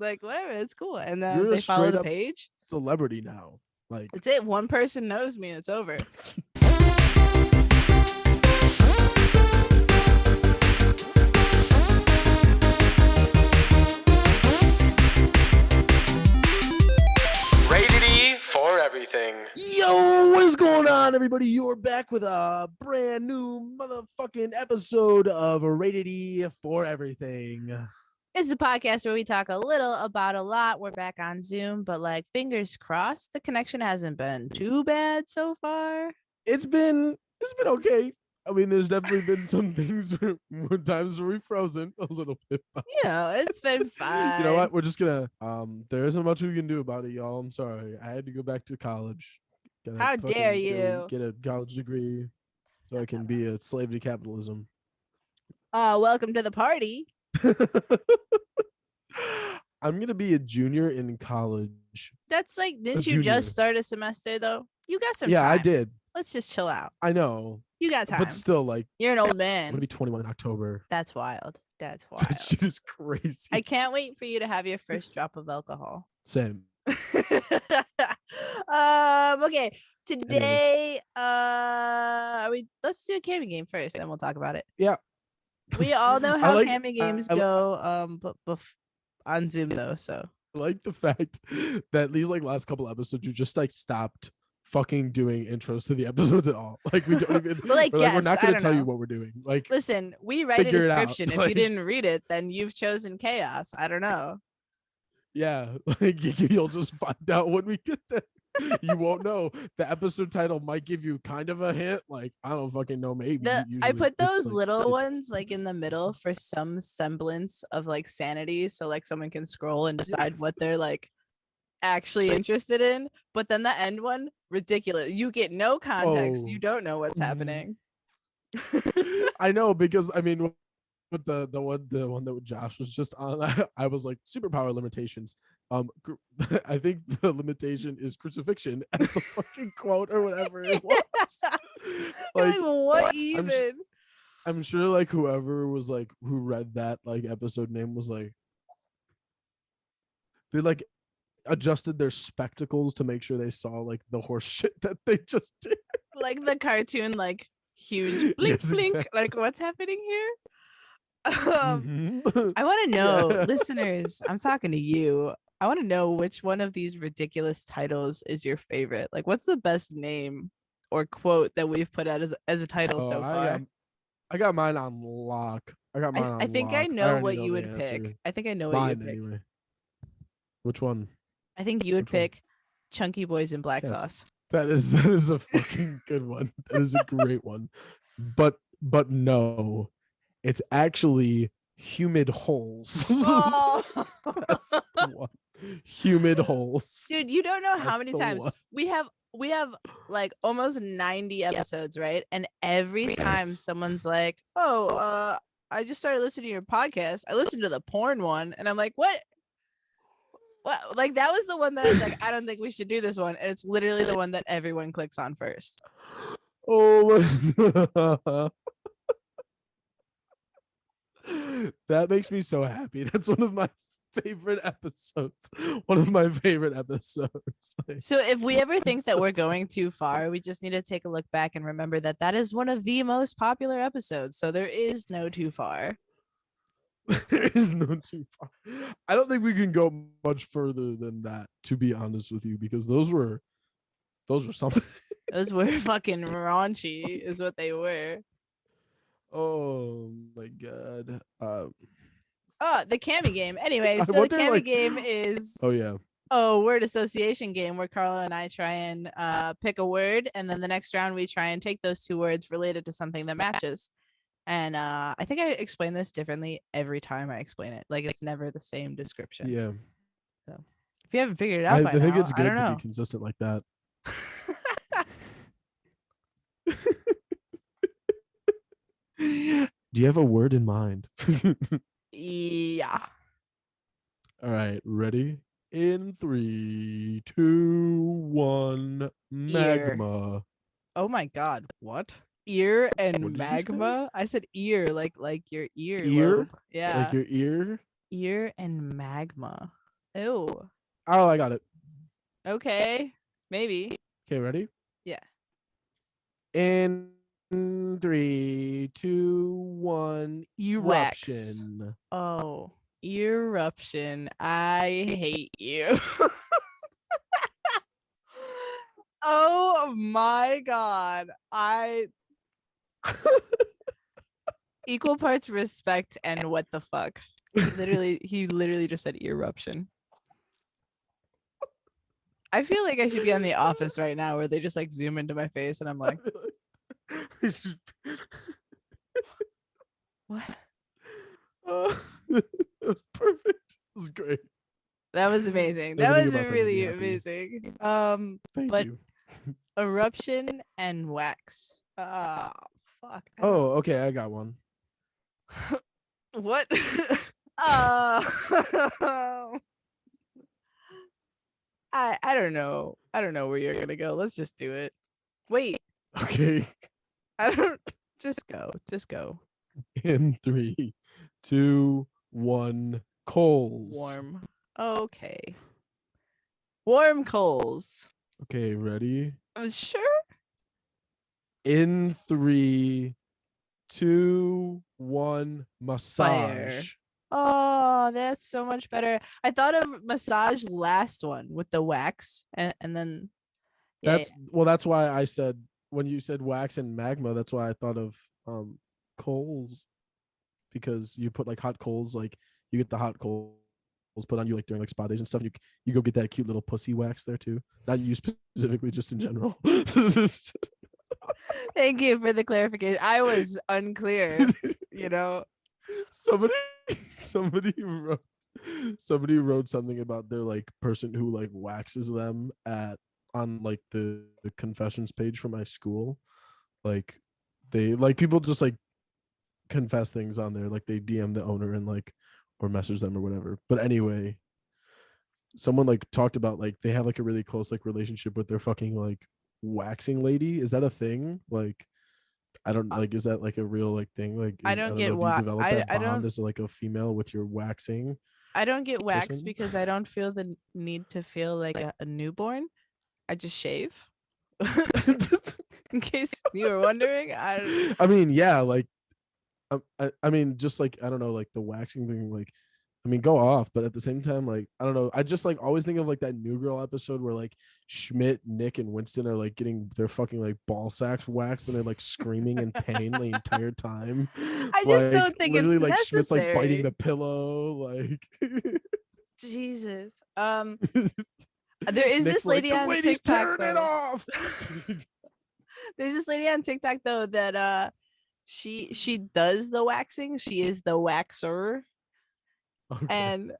Like, whatever, it's cool. And then You're they a follow straight the up page. celebrity now. Like, That's it. One person knows me. It's over. Rated E for everything. yo, what is going on, everybody? You're back with a brand new motherfucking episode of Rated E for Everything. It's a podcast where we talk a little about a lot. We're back on Zoom, but like, fingers crossed, the connection hasn't been too bad so far. It's been okay. I mean, there's definitely been some things where times where we've frozen a little bit. It's been fine. You know what? We're just gonna there isn't much we can do about it, y'all. I'm sorry. I had to go back to college. How dare you? Get a college degree so I can be a slave to capitalism. Welcome to the party. I'm gonna be a junior in college. That's like, didn't you just start a semester though? You got some time. Yeah, I did. Let's just chill out. I know. You got time. But still, like, you're an old I'm man. gonna be 21 in October. That's wild. That's wild. That shit is crazy. I can't wait for you to have your first drop of alcohol. Same. Okay. Today, let's do a camping game first, and we'll talk about it. Yeah. We all know how camping games go. But on Zoom though, so I like the fact that these last couple episodes you just stopped fucking doing intros to the episodes at all. Like, we don't even we're not going to tell you what we're doing. Like, listen, we write a description. If you didn't read it, then you've chosen chaos. I don't know. Yeah, like, you'll just find out when we get there. You won't know. The episode title might give you kind of a hint. Like, I don't fucking know. Maybe I put those little ones in the middle for some semblance of sanity, so someone can scroll and decide what they're actually interested in. But then the end one, ridiculous. You get no context. You don't know what's happening. I know, because I mean, with the one that Josh was just on, I was like, superpower limitations. I think the limitation is crucifixion as the fucking quote or whatever it was. What even? I'm sure whoever was who read that episode name was they adjusted their spectacles to make sure they saw the horse shit that they just did. The cartoon huge blink blink. Exactly. What's happening here? I want to know, listeners, I'm talking to you. I want to know which one of these ridiculous titles is your favorite. What's the best name or quote that we've put out as a title so far? I got mine on lock. I think I know what you would pick. I think I know what you would pick. Anyway. Which one? I think you would pick Chunky Boys in Black Sauce. That is a fucking good one. That is a great one. But no, it's actually Humid Holes. Oh. That's the one. Humid Holes. Dude, you don't know how many times we have almost 90 episodes, right? And every time someone's like, I just started listening to your podcast. I listened to the porn one, and I'm like, what? That was the one that I was like, I don't think we should do this one. And it's literally the one that everyone clicks on first. Oh, that makes me so happy. That's one of my favorite episodes. So if we ever think that we're going too far, we just need to take a look back and remember that is one of the most popular episodes. So there is no too far. There is no too far. I don't think we can go much further than that, to be honest with you, because those were something. Those were fucking raunchy, is what they were. Oh my god. The camping game. Anyway, so the camping game is word association game where Carla and I try and pick a word, and then the next round we try and take those two words related to something that matches. And I think I explain this differently every time I explain it. It's never the same description. Yeah. So if you haven't figured it out by now, I think it's good to be consistent like that. Do you have a word in mind? Yeah. All right, ready? In 3, 2, 1, magma. Ear. Oh my god, what? Ear and magma? I said ear, like your ear. Ear? Lobe. Yeah. Like your ear? Ear and magma. Ew. Oh, I got it. Okay. Maybe. Okay, ready? Yeah. In 3, 2, 1, Wax. eruption. Oh, eruption. I hate you. Oh my god. Equal parts respect and what the fuck. He literally just said eruption. I feel like I should be on The Office right now where they just like zoom into my face and I'm like, what? That was perfect. It was great. That was amazing. That was really amazing. Thank but you. eruption and wax. Oh, fuck. Oh, okay, I got one. What? I don't know. I don't know where you're gonna go. Let's just do it. Wait. Okay. I don't. Just go. Just go. In 3, 2, 1, coals. Warm. Okay. Warm coals. Okay, ready? I'm sure. In 3, 2, 1, massage. Fire. Oh, that's so much better. I thought of massage last one with the wax and then That's why I said when you said wax and magma, that's why I thought of coals, because you put like hot coals, like you get the hot coals put on you like during like spa days and stuff. You go get that cute little pussy wax there too. Not you specifically, just in general. Thank you for the clarification. I was unclear, you know. Somebody wrote something about their like person who like waxes them on like the confessions page for my school. Like they like people just like confess things on there, like they DM the owner and like or message them or whatever. But anyway, someone like talked about like they have like a really close like relationship with their fucking like waxing lady. Is that a thing? Like I don't like, is that like a real like thing? Like I I don't don't get know, do you develop that I bond don't as like a female with your waxing I don't get wax person? because I don't feel the need to feel like a newborn. I just shave. In case you were wondering, I mean, yeah, like I mean, just like I don't know, like the waxing thing, like I mean, go off, but at the same time, like I don't know, I just like always think of like that New Girl episode where like Schmidt, Nick, and Winston are like getting their fucking like ball sacks waxed and they're like screaming in pain the entire time. I just Like don't think it's literally, like Schmidt's like biting necessary. the pillow, like Jesus. There is Nick's this like, lady this on lady's TikTok tearing it though. off. There's this lady on TikTok though that she does the waxing. She is the waxer. Okay. And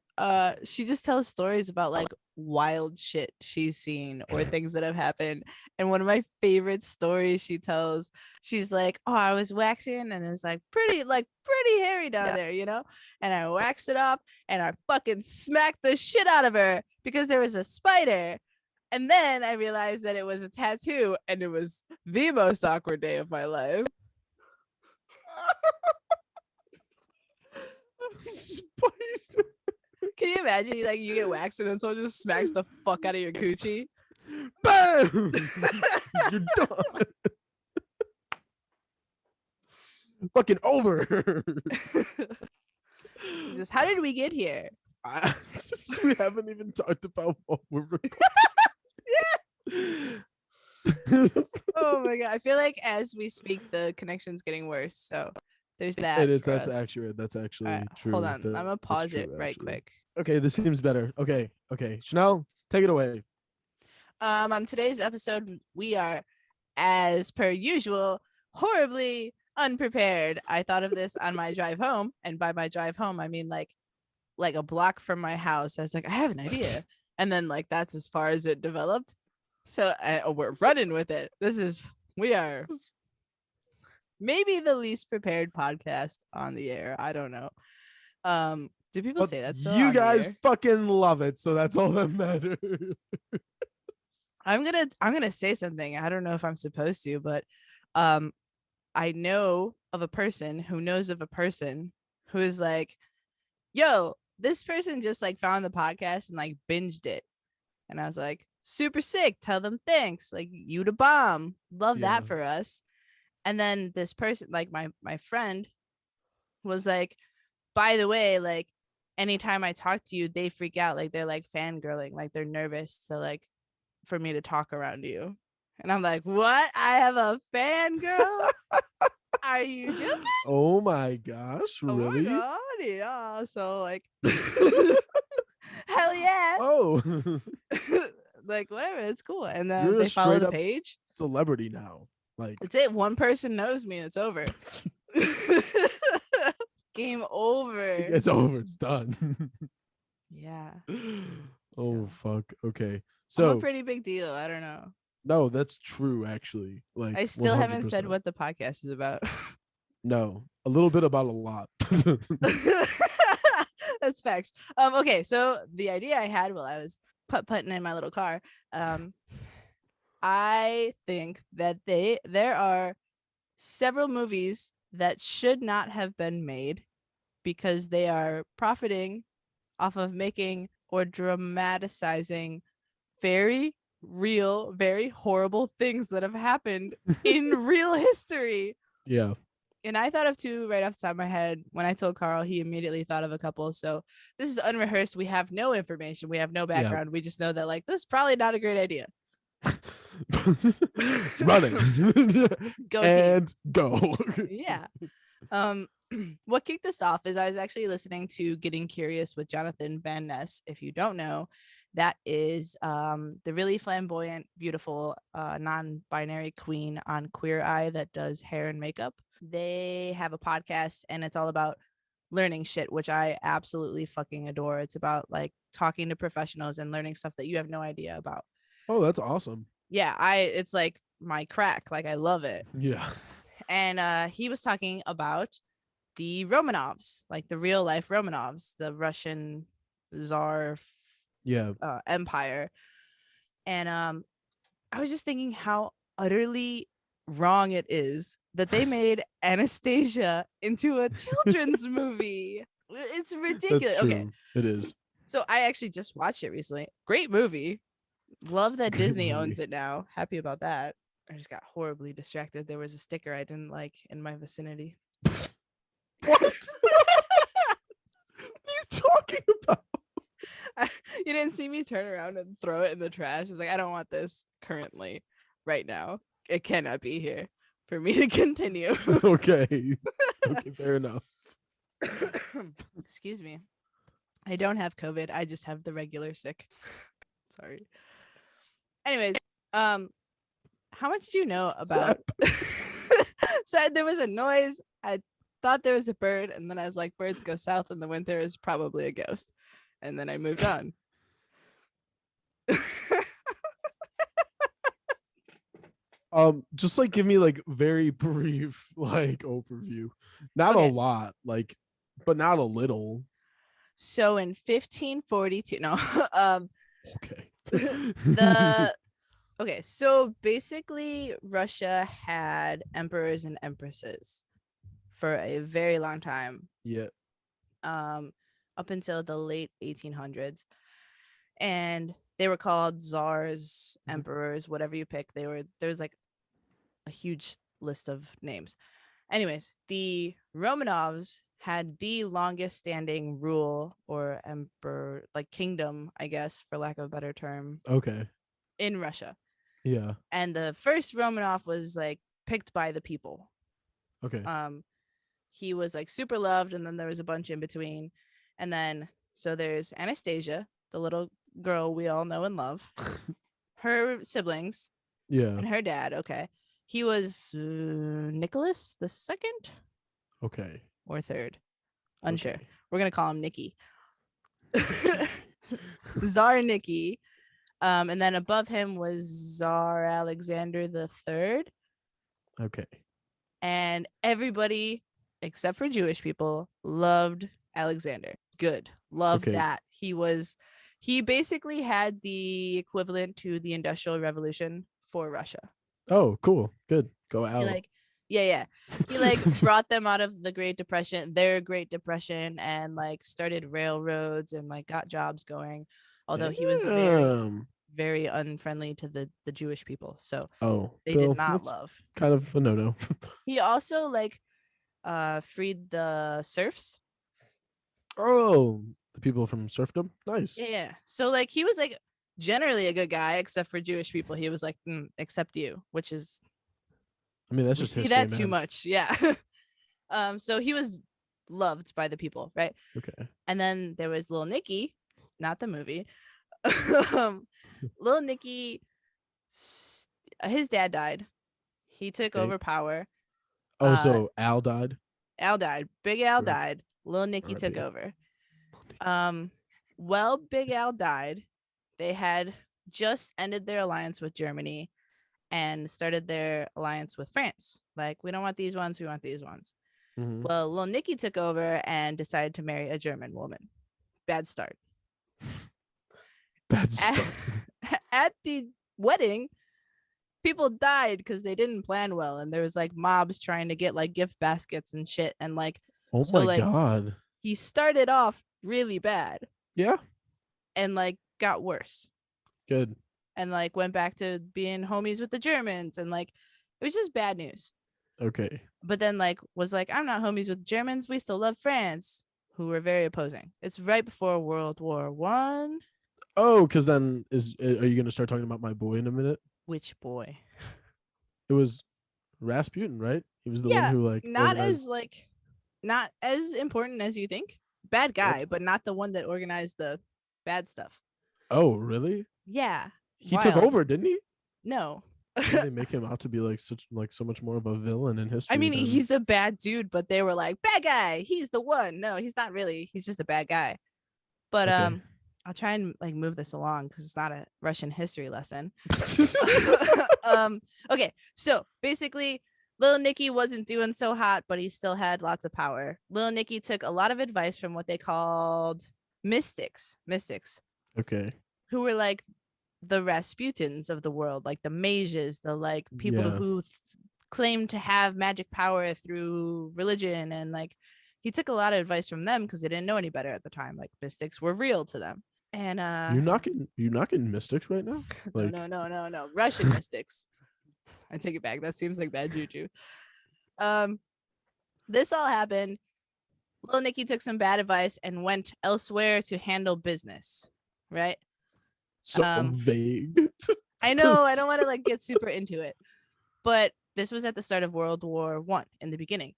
she just tells stories about like wild shit she's seen or things that have happened. And one of my favorite stories she tells, she's like, oh, I was waxing and it's like pretty hairy down there, you know, and I waxed it up and I fucking smacked the shit out of her because there was a spider. And then I realized that it was a tattoo and it was the most awkward day of my life. Spider. Can you imagine, like, you get waxed and then someone just smacks the fuck out of your coochie? Boom! You're done. Fucking over. Just how did we get here? We haven't even talked about what we're recording. Oh my god! I feel like as we speak, the connection's getting worse. So there's that. It is. For That's us. accurate. That's actually Right, true. hold on, I'm gonna pause true, it right actually. quick. Okay, this seems better. Okay. Chanel, take it away. On today's episode, we are, as per usual, horribly unprepared. I thought of this on my drive home, and by my drive home, I mean like a block from my house. I was like, I have an idea, and then like that's as far as it developed. So we're running with it. We are maybe the least prepared podcast on the air. I don't know. Do people say that still? You guys fucking love it, so that's all that matters. I'm gonna say something. I don't know if I'm supposed to, but I know of a person who knows of a person who is like, yo, this person just like found the podcast and like binged it. And I was like, super sick. Tell them thanks. Like, you the bomb. Love that for us. And then this person, like my friend, was like, by the way, like, anytime I talk to you, they freak out. Like, they're like fangirling. Like, they're nervous to like for me to talk around you. And I'm like, what? I have a fangirl? Are you joking? Oh my gosh, really? Oh my god, yeah. So like hell yeah. Oh. Like, whatever, it's cool. And then You're they a follow straight the up page. Celebrity now. Like, that's it. One person knows me. It's over. Game over. It's over. It's done. Yeah. Oh, fuck. Okay. So I'm a pretty big deal. I don't know. No, that's true, actually. Like, I still 100%. haven't said what the podcast is about. No, a little bit about a lot. That's facts. Okay, so the idea I had while I was putt-putting in my little car, I think that there are several movies that should not have been made because they are profiting off of making or dramatizing very real, very horrible things that have happened in real history. Yeah. And I thought of two right off the top of my head. When I told Carl, he immediately thought of a couple. So this is unrehearsed. We have no information. We have no background. Yeah. We just know that like this is probably not a great idea. Running. Go and team. Go. Yeah. What kicked this off is I was actually listening to Getting Curious with Jonathan Van Ness. If you don't know, that is the really flamboyant, beautiful, non-binary queen on Queer Eye that does hair and makeup. They have a podcast and it's all about learning shit, which I absolutely fucking adore. It's about like talking to professionals and learning stuff that you have no idea about. Oh, that's awesome. Yeah, it's like my crack. Like, I love it. Yeah. And he was talking about the Romanovs, like the real life Romanovs, the Russian Tsar empire. And I was just thinking how utterly wrong it is that they made Anastasia into a children's movie. It's ridiculous. That's true. Okay, it is. So I actually just watched it recently. Great movie. Love that Disney owns it now. Happy about that. I just got horribly distracted. There was a sticker I didn't like in my vicinity. What? What are you talking about? You didn't see me turn around and throw it in the trash. I was like, I don't want this currently right now. It cannot be here for me to continue. Okay. Okay, fair enough. Excuse me. I don't have COVID. I just have the regular sick. Sorry. Anyways, how much do you know about so there was a noise. I thought there was a bird, and then I was like, birds go south in the winter is probably a ghost. And then I moved on. Just like give me like very brief like overview. Not a lot, like, but not a little. So in 1542, no, okay. Okay, so basically Russia had emperors and empresses for a very long time. Yeah. Up until the late 1800s. And they were called czars, emperors, whatever you pick. There was like a huge list of names. Anyways, the Romanovs had the longest standing rule or emperor, like kingdom, I guess, for lack of a better term. Okay. In Russia. Yeah. And the first Romanov was like picked by the people. Okay. He was like super loved, and then there was a bunch in between. And then so there's Anastasia, the little girl we all know and love. Her siblings. Yeah. And her dad. Okay. He was Nicholas the second. Okay. Or third. Unsure. Okay. We're going to call him Nikki. Tsar Nikki. And then above him was Tsar Alexander the Third. Okay. And everybody, except for Jewish people, loved Alexander. Good. Loved that. He basically had the equivalent to the Industrial Revolution for Russia. Oh, cool. Good. Go out. Yeah. He like brought them out of the Great Depression, their Great Depression, and like started railroads and like got jobs going. Although he was very unfriendly to the Jewish people, so they did not love. Kind of a no. He also like freed the serfs. Oh, the people from serfdom. Nice. Yeah. So like he was like generally a good guy, except for Jewish people. He was like, except you, which is. I mean, that's just see history, that too much. Yeah. So he was loved by the people, right? Okay. And then there was Little Nicky, not the movie. Little Nicky, his dad died. He took over power. Oh, so Al died? Al died. Big Al died. Little Nicky took over. Well, Big Al died. They had just ended their alliance with Germany and started their alliance with France. Like, we don't want these ones, we want these ones. Mm-hmm. Well, Little Nicky took over and decided to marry a German woman. Bad start. Bad start. At the wedding, people died because they didn't plan well, and there was like mobs trying to get like gift baskets and shit, and like God, he started off really bad, yeah, and like got worse. Good. And like went back to being homies with the Germans, and like it was just bad news. Okay. But then like was like, I'm not homies with Germans, we still love France, who were very opposing. It's right before World War One. Oh, because then are you gonna start talking about my boy in a minute? Which boy? It was Rasputin, right? He was the one who like not as important as you think. Bad guy, but not the one that organized the bad stuff. Oh, really? Yeah. He took over, didn't he? No. They make him out to be like so much more of a villain in history. I mean, he's a bad dude, but they were like, bad guy, he's the one. No, he's not really. He's just a bad guy. But I'll try and like move this along because it's not a Russian history lesson. Okay, so basically Little Nicky wasn't doing so hot, but he still had lots of power. Little Nicky took a lot of advice from what they called mystics. Okay. Who were like the Rasputins of the world, like the mages, the like people who claimed to have magic power through religion, and like he took a lot of advice from them because they didn't know any better at the time. Like mystics were real to them. And you're knocking mystics right now? Like no. Russian mystics. I take it back. That seems like bad juju. This all happened. Little Nicky took some bad advice and went elsewhere to handle business. Right? So vague. I know. I don't want to like get super into it, but this was at the start of World War One in the beginning,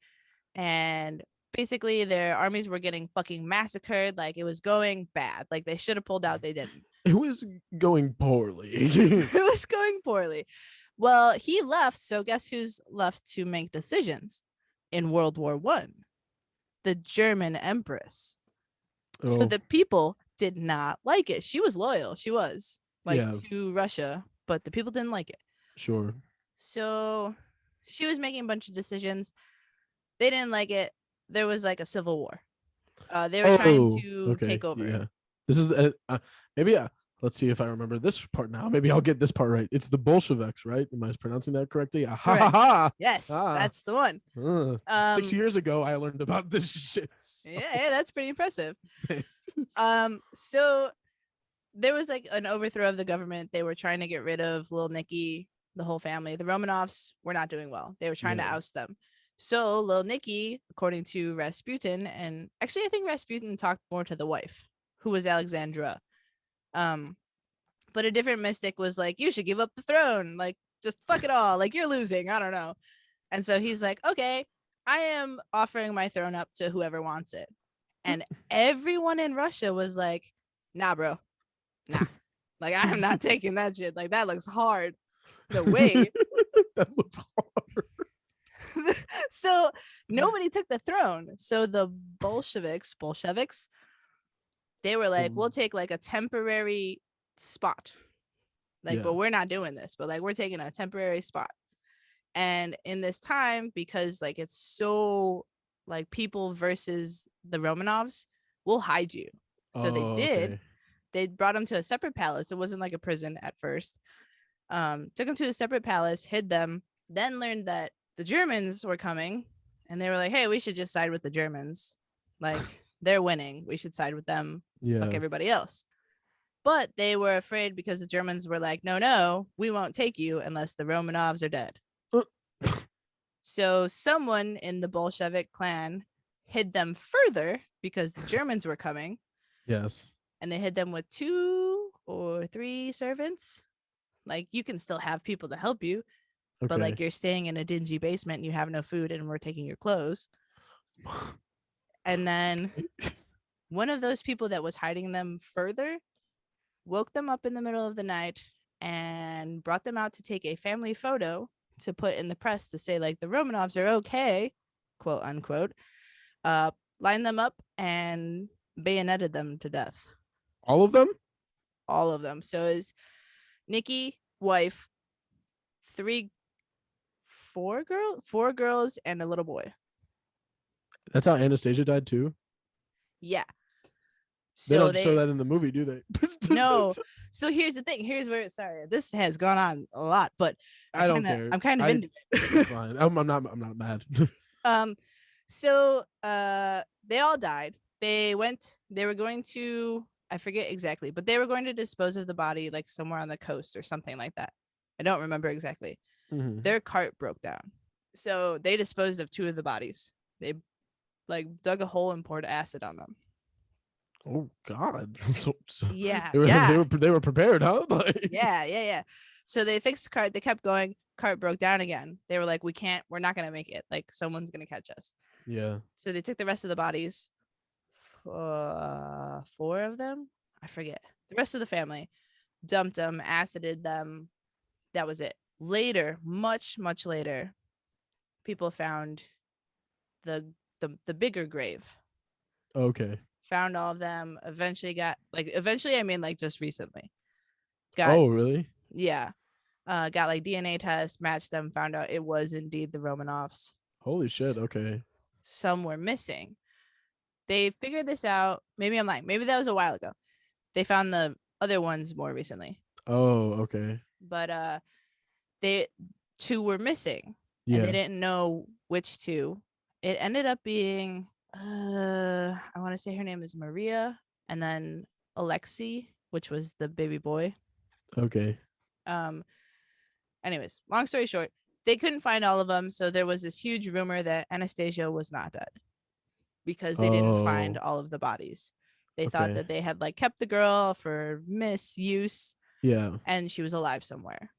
and basically their armies were getting fucking massacred. Like it was going bad. Like they should have pulled out. They didn't. It was going poorly. It was going poorly. Well, he left. So guess who's left to make decisions in World War One? The German Empress. Oh. So the people did not like it. She was loyal. She was to Russia, but the people didn't like it. Sure. So she was making a bunch of decisions. They didn't like it. There was like a civil war. They were trying to take over. Yeah. This is maybe let's see if I remember this part now. Maybe I'll get this part right. It's the Bolsheviks, right? Am I pronouncing that correctly? Yes, that's the one. 6 years ago, I learned about this shit. So. Yeah, that's pretty impressive. So there was like an overthrow of the government. They were trying to get rid of Little Nicky, the whole family. The Romanovs were not doing well. They were trying to oust them. So Little Nicky, according to Rasputin, and actually I think Rasputin talked more to the wife, who was Alexandra. But a different mystic was like, you should give up the throne. Like, just fuck it all. Like, you're losing. I don't know. And so he's like, okay, I am offering my throne up to whoever wants it. And everyone in Russia was like, nah, bro. Nah. Like, I'm not taking that shit. Like, that looks hard. No way. That looks hard. So nobody took the throne. So the Bolsheviks, they were like, we'll take like a temporary spot. Like, but we're not doing this, but like we're taking a temporary spot. And in this time, because like it's so like people versus the Romanovs, we'll hide you. So they did. Okay. They brought him to a separate palace. It wasn't like a prison at first. Took him to a separate palace, hid them, then learned that the Germans were coming, and they were like, hey, we should just side with the Germans. Like, they're winning. We should side with them. Fuck everybody else. But they were afraid because the Germans were like, no, we won't take you unless the Romanovs are dead. So someone in the Bolshevik clan hid them further because the Germans were coming. Yes. And they hid them with 2 or 3 servants. Like, you can still have people to help you. Okay. But like, you're staying in a dingy basement and you have no food and we're taking your clothes. And then one of those people that was hiding them further woke them up in the middle of the night and brought them out to take a family photo to put in the press to say, like, the Romanovs are okay, quote unquote. Lined them up and bayoneted them to death. All of them? All of them. So is Nikki, wife, 4 girls and a little boy. That's how Anastasia died too? Yeah. So they don't show that in the movie, do they? No. So here's the thing. Here's where, sorry, this has gone on a lot, but I don't care. I'm kind of into it. It's fine. I'm not mad. So they all died. They were going to, I forget exactly, but they were going to dispose of the body like somewhere on the coast or something like that. I don't remember exactly. Mm-hmm. Their cart broke down. So they disposed of 2 of the bodies. They like dug a hole and poured acid on them. Oh God! So yeah, they were prepared, huh? Like... Yeah. So they fixed the cart. They kept going. Cart broke down again. They were like, we're not gonna make it. Like, someone's gonna catch us. Yeah. So they took the rest of the bodies. 4 of them, I forget. The rest of the family, dumped them, acided them. That was it. Later, much later, people found the bigger grave. Okay. Found all of them. Eventually I mean like just recently. Oh, really? Yeah. Got like DNA tests, matched them, found out it was indeed the Romanovs. Holy shit, okay. Some were missing. They figured this out. Maybe I'm lying. Maybe that was a while ago. They found the other ones more recently. Oh, okay. But they 2 were missing. Yeah. And they didn't know which 2. It ended up being I want to say her name is Maria, and then Alexei, which was the baby boy. Okay. Anyways, long story short, they couldn't find all of them, so there was this huge rumor that Anastasia was not dead because they didn't find all of the bodies. They thought that they had like kept the girl for misuse. Yeah. And she was alive somewhere.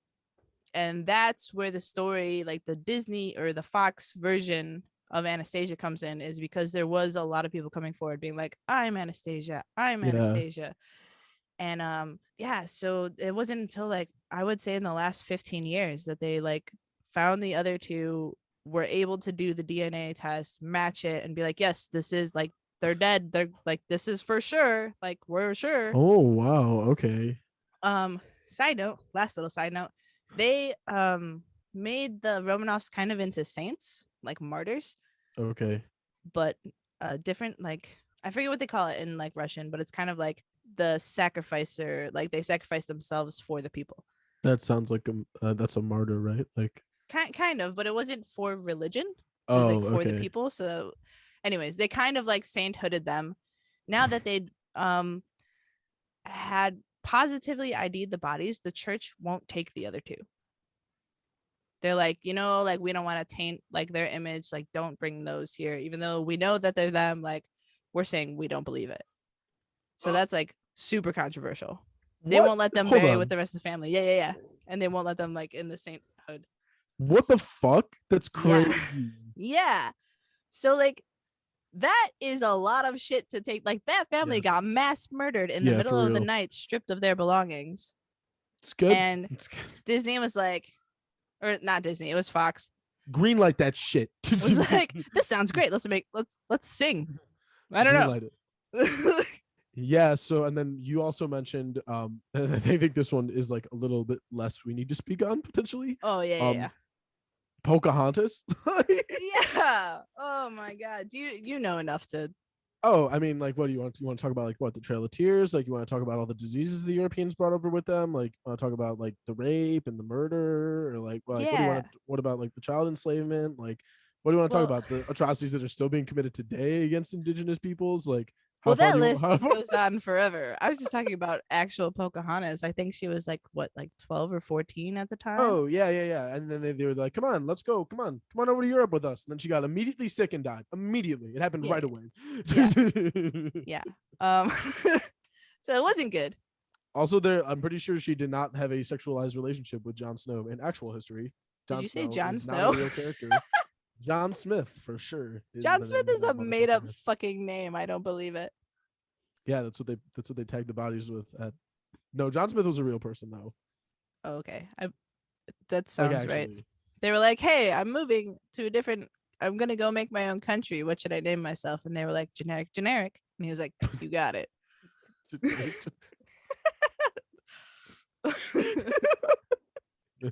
And that's where the story, like the Disney or the Fox version of Anastasia comes in, is because there was a lot of people coming forward being like, I'm Anastasia. And so it wasn't until like, I would say in the last 15 years that they like found the other 2, were able to do the DNA test, match it, and be like, yes, this is like, they're dead. They're like, this is for sure. Like, we're sure. Oh, wow. Okay. Last little side note, they made the Romanovs kind of into saints, like martyrs. Okay. But different, like, I forget what they call it in like Russian, but it's kind of like the sacrificer, like they sacrifice themselves for the people. That sounds like that's a martyr, right? Like kind of, but it wasn't for religion. It was like for the people. So anyways, they kind of like sainthooded them. Now that they had positively ID'd the bodies, the church won't take the other 2. They're like, like, we don't want to taint like their image, like, don't bring those here, even though we know that they're them. Like, we're saying we don't believe it. So that's like super controversial. They won't let them bury with the rest of the family. Yeah. And they won't let them like in the sainthood. What the fuck? That's crazy. Yeah. So like, that is a lot of shit to take. Like, that family got mass murdered in the middle of the night, stripped of their belongings. It's good. And Disney was like, or not Disney, it was Fox. Greenlight that shit. It was like, this sounds great. Let's sing. I don't know. Yeah. So, and then you also mentioned, and I think this one is like a little bit less we need to speak on potentially. Oh yeah. Pocahontas. Yeah. Oh my God. Do you know enough to Oh, I mean, like, what do you want? You want to talk about, like, what, the Trail of Tears? Like, you want to talk about all the diseases the Europeans brought over with them? Like, want to talk about like the rape and the murder, or like what do you Yeah. want to? What about like the child enslavement? Like, what do you want to talk Well, about? The atrocities that are still being committed today against indigenous peoples? Like, how well, far that do you want? list How far? goes on forever. I was just talking about actual Pocahontas. I think she was like what, like 12 or 14 at the time. Oh yeah. And then they were like, come on, let's go, come on over to Europe with us. And then she got immediately sick and died. Immediately, it happened Yeah, right away. yeah, yeah. So it wasn't good. Also, there, I'm pretty sure she did not have a sexualized relationship with Jon Snow in actual history. Did Jon you say Snow Jon is not a Snow? real character. John Smith, for sure, is John the Smith name of is a that made up motherfucker. fucking name. I don't believe it. Yeah, that's what they tagged the bodies with. No, John Smith was a real person though. Oh, okay. That Like, sounds right. actually, They were like, "Hey, I'm moving to a different. I'm gonna go make my own country. What should I name myself?" And they were like, "Generic, generic." And he was like, "You got it."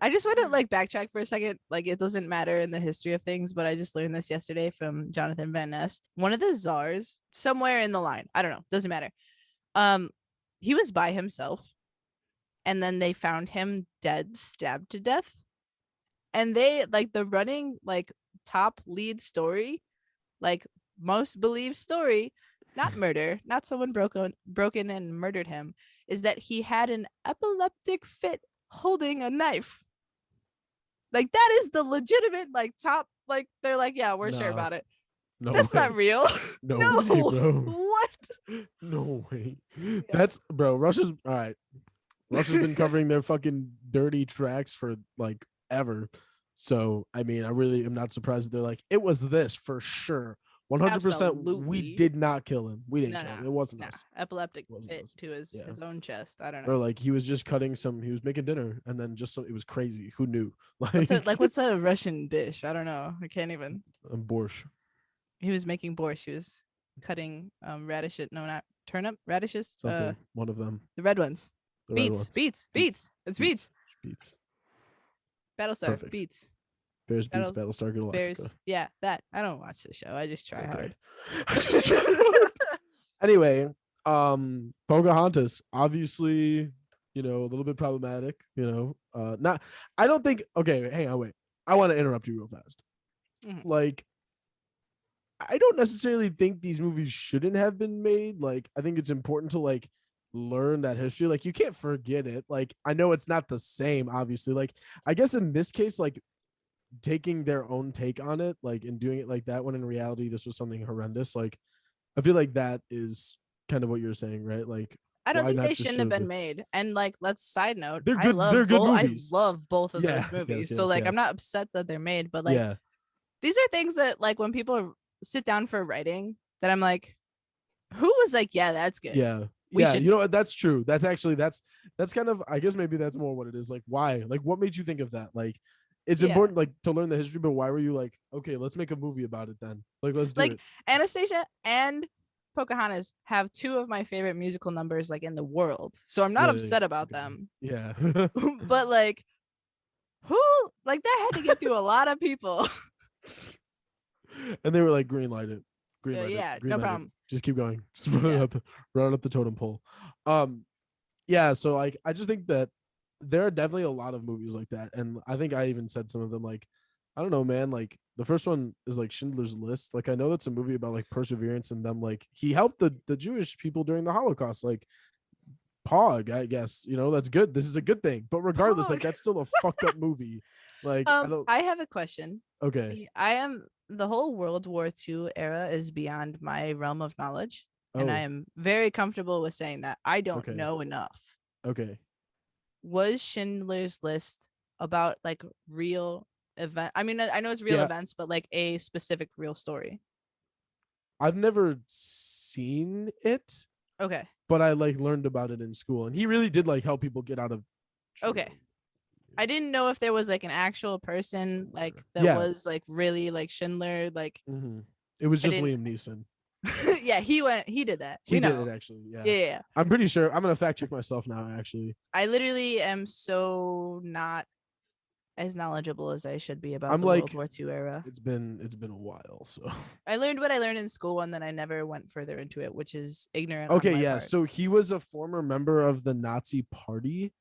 I just want to like backtrack for a second. Like, it doesn't matter in the history of things, but I just learned this yesterday from Jonathan Van Ness. One of the czars, somewhere in the line, I don't know, doesn't matter. He was by himself, and then they found him dead, stabbed to death. And they like the running like top lead story, like most believed story, not murder, not someone broken and murdered him, is that he had an epileptic fit holding a knife. Like, that is the legitimate like top, like they're like, yeah, we're sure no, about it. no That's way. not real. No way, No. bro. What? No way. Yeah. That's, bro. Russia's all right. Russia's been covering their fucking dirty tracks for like ever. So I mean, I really am not surprised. They're like, it was this for sure. 100%. We Absolutely. did not kill him. We didn't No, kill no, him. It wasn't no. us. Epileptic It wasn't fit us. to his Yeah. his own chest. I don't Or know. like he was just cutting some. He was making dinner, and then just so it was crazy. Who knew? What's a Russian dish? I don't know. I can't even. Borscht. He was making borscht. He was cutting radishes. No, not turnip. Radishes. Something. One of them. The red ones. The red Beets. ones. Beets. Beets. It's beets. Beets. Battlestar. Perfect. Beets. Bears beats Battlestar Galactica. Bears. Yeah, that. I don't watch the show. I just try hard. I just try hard. Anyway, Pocahontas, obviously, a little bit problematic, not, I don't think, okay, hang on, wait. I want to interrupt you real fast. Mhm. Like, I don't necessarily think these movies shouldn't have been made. Like, I think it's important to like learn that history. Like, you can't forget it. Like, I know it's not the same, obviously. Like, I guess in this case, like taking their own take on it, like, and doing it like that, when in reality this was something horrendous. Like, I feel like that is kind of what you're saying, right? Like, I don't why think not they just shouldn't show have been made. And like, let's side note, They're good. They're good movies. I love both of Yeah, those movies. yes, So like, I'm yes. not upset that they're made, but like, Yeah, these are things that like when people sit down for writing, that I'm like, who was like, yeah, that's good. yeah, We yeah. should. You know what? That's true. That's actually that's kind of, I guess maybe that's more what it is. Like, why? Like, what made you think of that? Like, it's Yeah. important like to learn the history, but why were you like, okay, let's make a movie about it then? Like, let's do Like, it. Anastasia and Pocahontas have two of my favorite musical numbers like in the world. So I'm not Really? upset about Okay. them. Yeah. But like, who, like, that had to get through a lot of people. And they were like, green light it. Green light Yeah, it. Green no light problem. It. Just keep going. Just run up the totem pole. Yeah, so like I just think that there are definitely a lot of movies like that. And I think I even said some of them, like, I don't know, man. Like, the first one is like Schindler's List. Like, I know that's a movie about like perseverance and them. Like, he helped the Jewish people during the Holocaust. Like, Pog, I guess, that's good. This is a good thing. But regardless, like, that's still a fucked up movie. Like, I don't. I have a question. Okay. See, the whole World War II era is beyond my realm of knowledge. And I am very comfortable with saying that I don't know enough. Okay. Was Schindler's List about like real event? I mean, I know it's real events, but like a specific real story. I've never seen it. Okay. But I like learned about it in school, and he really did like help people get out of. Okay. I didn't know if there was like an actual person like that was like really like Schindler, like. It was just Liam Neeson. Yeah, he did that. He did it actually. Yeah. Yeah. I'm pretty sure. I'm gonna fact check myself now. Actually, I literally am so not as knowledgeable as I should be about I'm the like, World War II era. it's been a while, so I learned what I learned in school, and then I never went further into it, which is ignorant on okay, my yeah. part. So he was a former member of the Nazi Party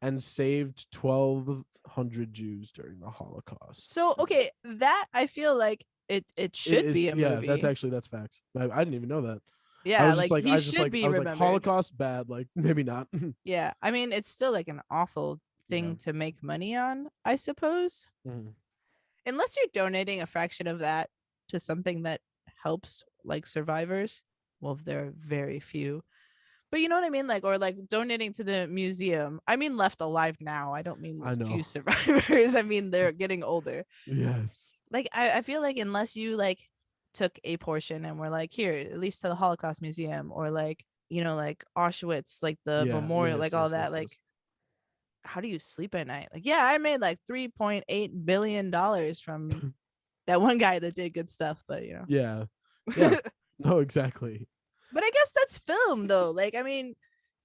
and saved 1,200 Jews during the Holocaust. So okay, that I feel like it It should is, be a yeah, movie. that's facts. I didn't even know that. Yeah, like he should I be was like remembered. Holocaust bad, like maybe not. Yeah, I mean it's still like an awful Yeah. thing to make money on, I suppose. Mhm. Unless you're donating a fraction of that to something that helps like survivors. Well, there are very few. But you know what I mean? Like, or like donating to the museum. I mean, left alive now. I don't mean I few know. survivors. I mean, they're getting older. Yes. Like, I feel like unless you like took a portion and were like, here, at least to the Holocaust Museum or like, you know, like Auschwitz, like the Yeah. memorial, Yes. like all Yes. that, Yes. like, Yes. how do you sleep at night? Like, yeah, I made like $3.8 billion from that one guy that did good stuff, but you know. Yeah. Yeah. No, exactly. But I guess that's film though. Like, I mean,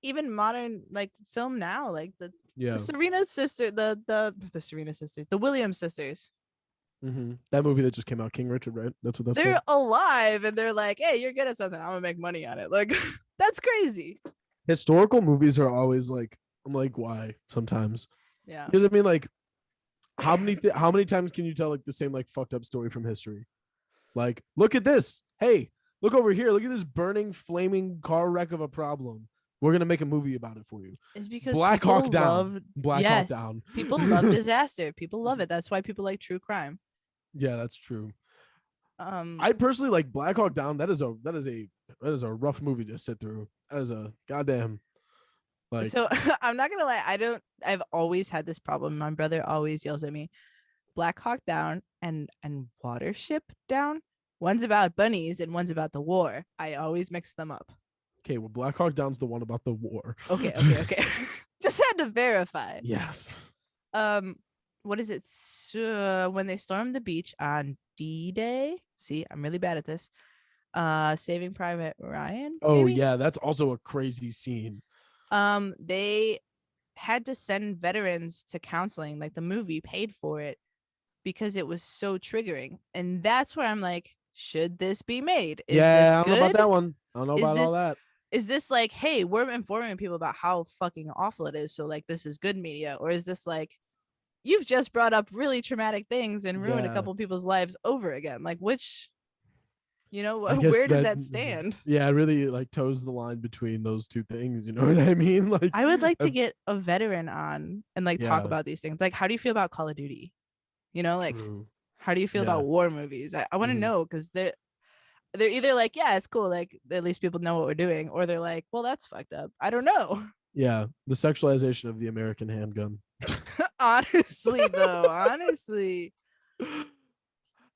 even modern like film now, like the Yeah. Serena sister, the Serena sisters, the Williams sisters. That movie that just came out, King Richard, right? That's what that's They're called. alive and they're like, hey, you're good at something. I'm gonna make money on it. Like, that's crazy. Historical movies are always like, I'm like, why? Sometimes, Yeah. because I mean, like, how many times can you tell like the same like fucked up story from history? Like, look at this. Hey, look over here. Look at this burning, flaming car wreck of a problem. We're gonna make a movie about it for you. It's because Black people Hawk Down. love Black Hawk yes, Down. people love disaster. People love it. That's why people like true crime. Yeah, that's true. Um, I personally like Black Hawk Down. That is a rough movie to sit through. That is a goddamn like. so I'm not gonna lie, I've always had this problem. My brother always yells at me, Black Hawk Down and Watership Down. One's about bunnies and one's about the war. I always mix them up. Okay, well, Black Hawk Down's the one about the war. Okay. Just had to verify. Yes. What is it? When they stormed the beach on D-Day. See, I'm really bad at this. Saving Private Ryan. Oh Maybe? yeah, that's also a crazy scene. They had to send veterans to counseling. Like the movie paid for it because it was so triggering, and that's where I'm like, should this be made? Is this I don't good? know about that one. I don't know Is about this all that. is this like, hey, we're informing people about how fucking awful it is, so like this is good media, or is this like, you've just brought up really traumatic things and ruined a Yeah, couple people's lives over again? Like, which, you know, I guess where does that stand? Yeah, it really like toes the line between those two things. You know what I mean? Like, I would like to get a veteran on and like talk yeah, about these things. Like, how do you feel about Call of Duty? You know, like, true. how do you feel Yeah. about war movies? I want to know, because they're either like, yeah, it's cool, like at least people know what we're doing, or they're like, well, that's fucked up. I don't know. Yeah, the sexualization of the American handgun. Honestly, though, honestly.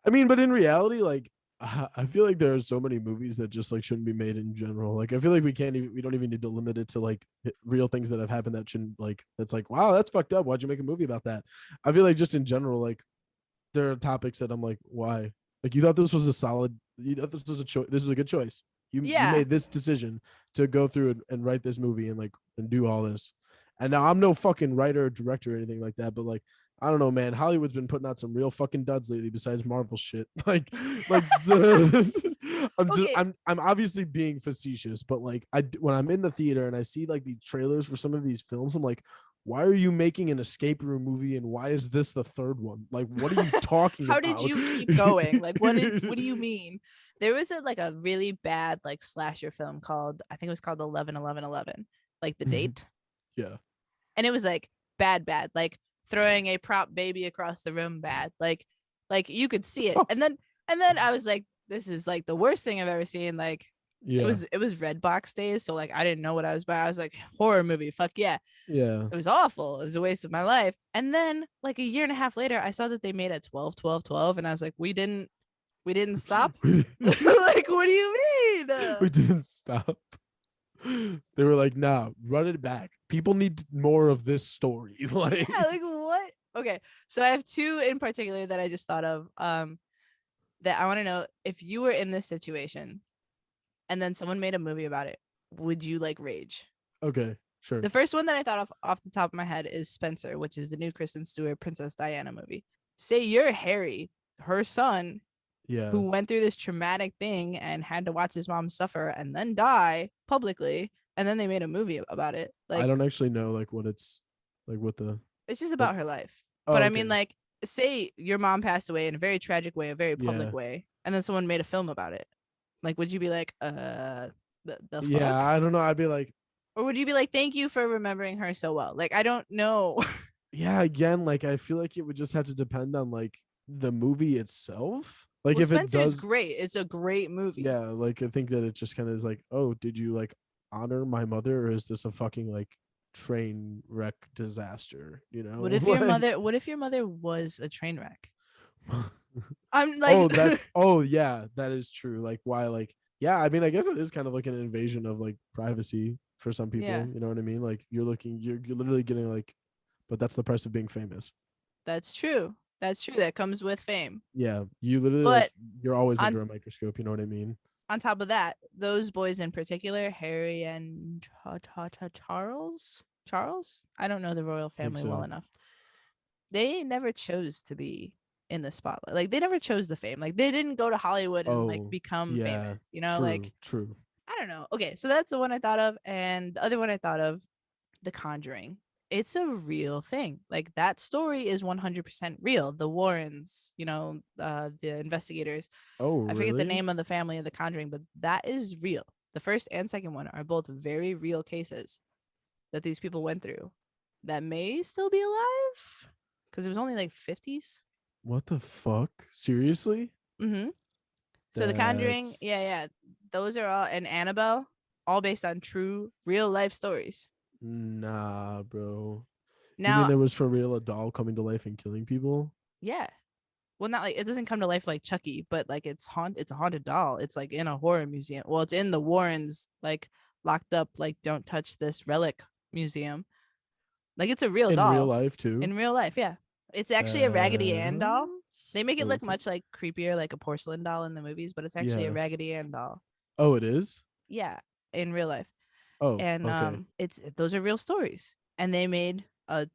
I mean, but in reality, like, I feel like there are so many movies that just like shouldn't be made in general. Like, I feel like we don't even need to limit it to like real things that have happened that shouldn't, like, that's like, wow, that's fucked up. Why'd you make a movie about that? I feel like just in general, like, there are topics that I'm like, why? Like, you thought this was a choice. This was a good choice. You Yeah. made this decision to go through and write this movie and like and do all this. And now I'm no fucking writer or director or anything like that, but like, I don't know, man. Hollywood's been putting out some real fucking duds lately besides Marvel shit. like I'm obviously being facetious, but like when I'm in the theater and I see like these trailers for some of these films, I'm like, why are you making an escape room movie and why is this the third one? Like, what are you talking How about? did you keep going? Like, what do you mean? There was a really bad like slasher film called, I think it was called 11/11/11, like the date. Yeah. And it was like bad, like throwing a prop baby across the room bad. Like you could see it. And then I was like, this is like the worst thing I've ever seen. Like, yeah. It was Red Box days, so like I didn't know what I was buying. I was like, horror movie, fuck yeah. Yeah. It was awful. It was a waste of my life. And then like a year and a half later, I saw that they made a 12/12/12, and I was like, we didn't stop. Like, what do you mean? We didn't stop. They were like, nah, run it back. People need more of this story. Like, yeah, like what? Okay, so I have two in particular that I just thought of. That I want to know, if you were in this situation and then someone made a movie about it, would you like rage? Okay, Sure. The first one that I thought of off the top of my head is Spencer, which is the new Kristen Stewart Princess Diana movie. Say you're Harry, her son, who went through this traumatic thing and had to watch his mom suffer and then die publicly, and then they made a movie about it. Like, I don't actually know like what it's like what the it's just about her life. Oh, but okay. I mean, like, say your mom passed away in a very tragic way, a very public way, and then someone made a film about it. Like, would you be like, the fuck? Yeah, I don't know. I'd be like, or would you be like, thank you for remembering her so well? Like, I don't know. Yeah, again, like I feel like it would just have to depend on like the movie itself. Like well, if Spencer it is does, great. It's a great movie. Yeah, like I think that it just kind of is like, oh, did you like honor my mother, or is this a fucking like train wreck disaster? You know, What if your mother? What if your mother was a train wreck? I'm like, yeah, that is true. Like, why? Like, yeah, I mean, I guess it is kind of like an invasion of like privacy for some people. Yeah. You know what I mean? Like, you're literally getting like, but that's the price of being famous. That's true. That's true. That comes with fame. Yeah, you literally like you're always under a microscope. You know what I mean? On top of that, those boys in particular, Harry and Charles, I don't know the royal family well enough. They never chose to be in the spotlight. Like, they never chose the fame. Like, they didn't go to Hollywood and like become famous. You know, true. I don't know. Okay, so that's the one I thought of, and the other one I thought of, The Conjuring. It's a real thing. Like, that story is 100% real. The Warrens, you know, the investigators. Oh, I forget the name of the family of The Conjuring, but that is real. The first and second one are both very real cases that these people went through that may still be alive because it was only like 50s. What the fuck? Seriously? Mm-hmm. So The Conjuring, yeah. Those are all, and Annabelle, all based on true real life stories. Nah, bro. Now, you mean there was for real a doll coming to life and killing people? Yeah. Well, not like it doesn't come to life like Chucky, but like it's a haunted doll. It's like in a horror museum. Well, it's in the Warrens, like locked up, like don't touch this relic museum. Like, it's a real doll. In real life too? In real life, yeah. It's actually a Raggedy Ann doll. They make it look much like creepier, like a porcelain doll in the movies, but it's actually a Raggedy Ann doll. Oh, it is? Yeah, in real life. Oh, and okay. Those are real stories, and they made a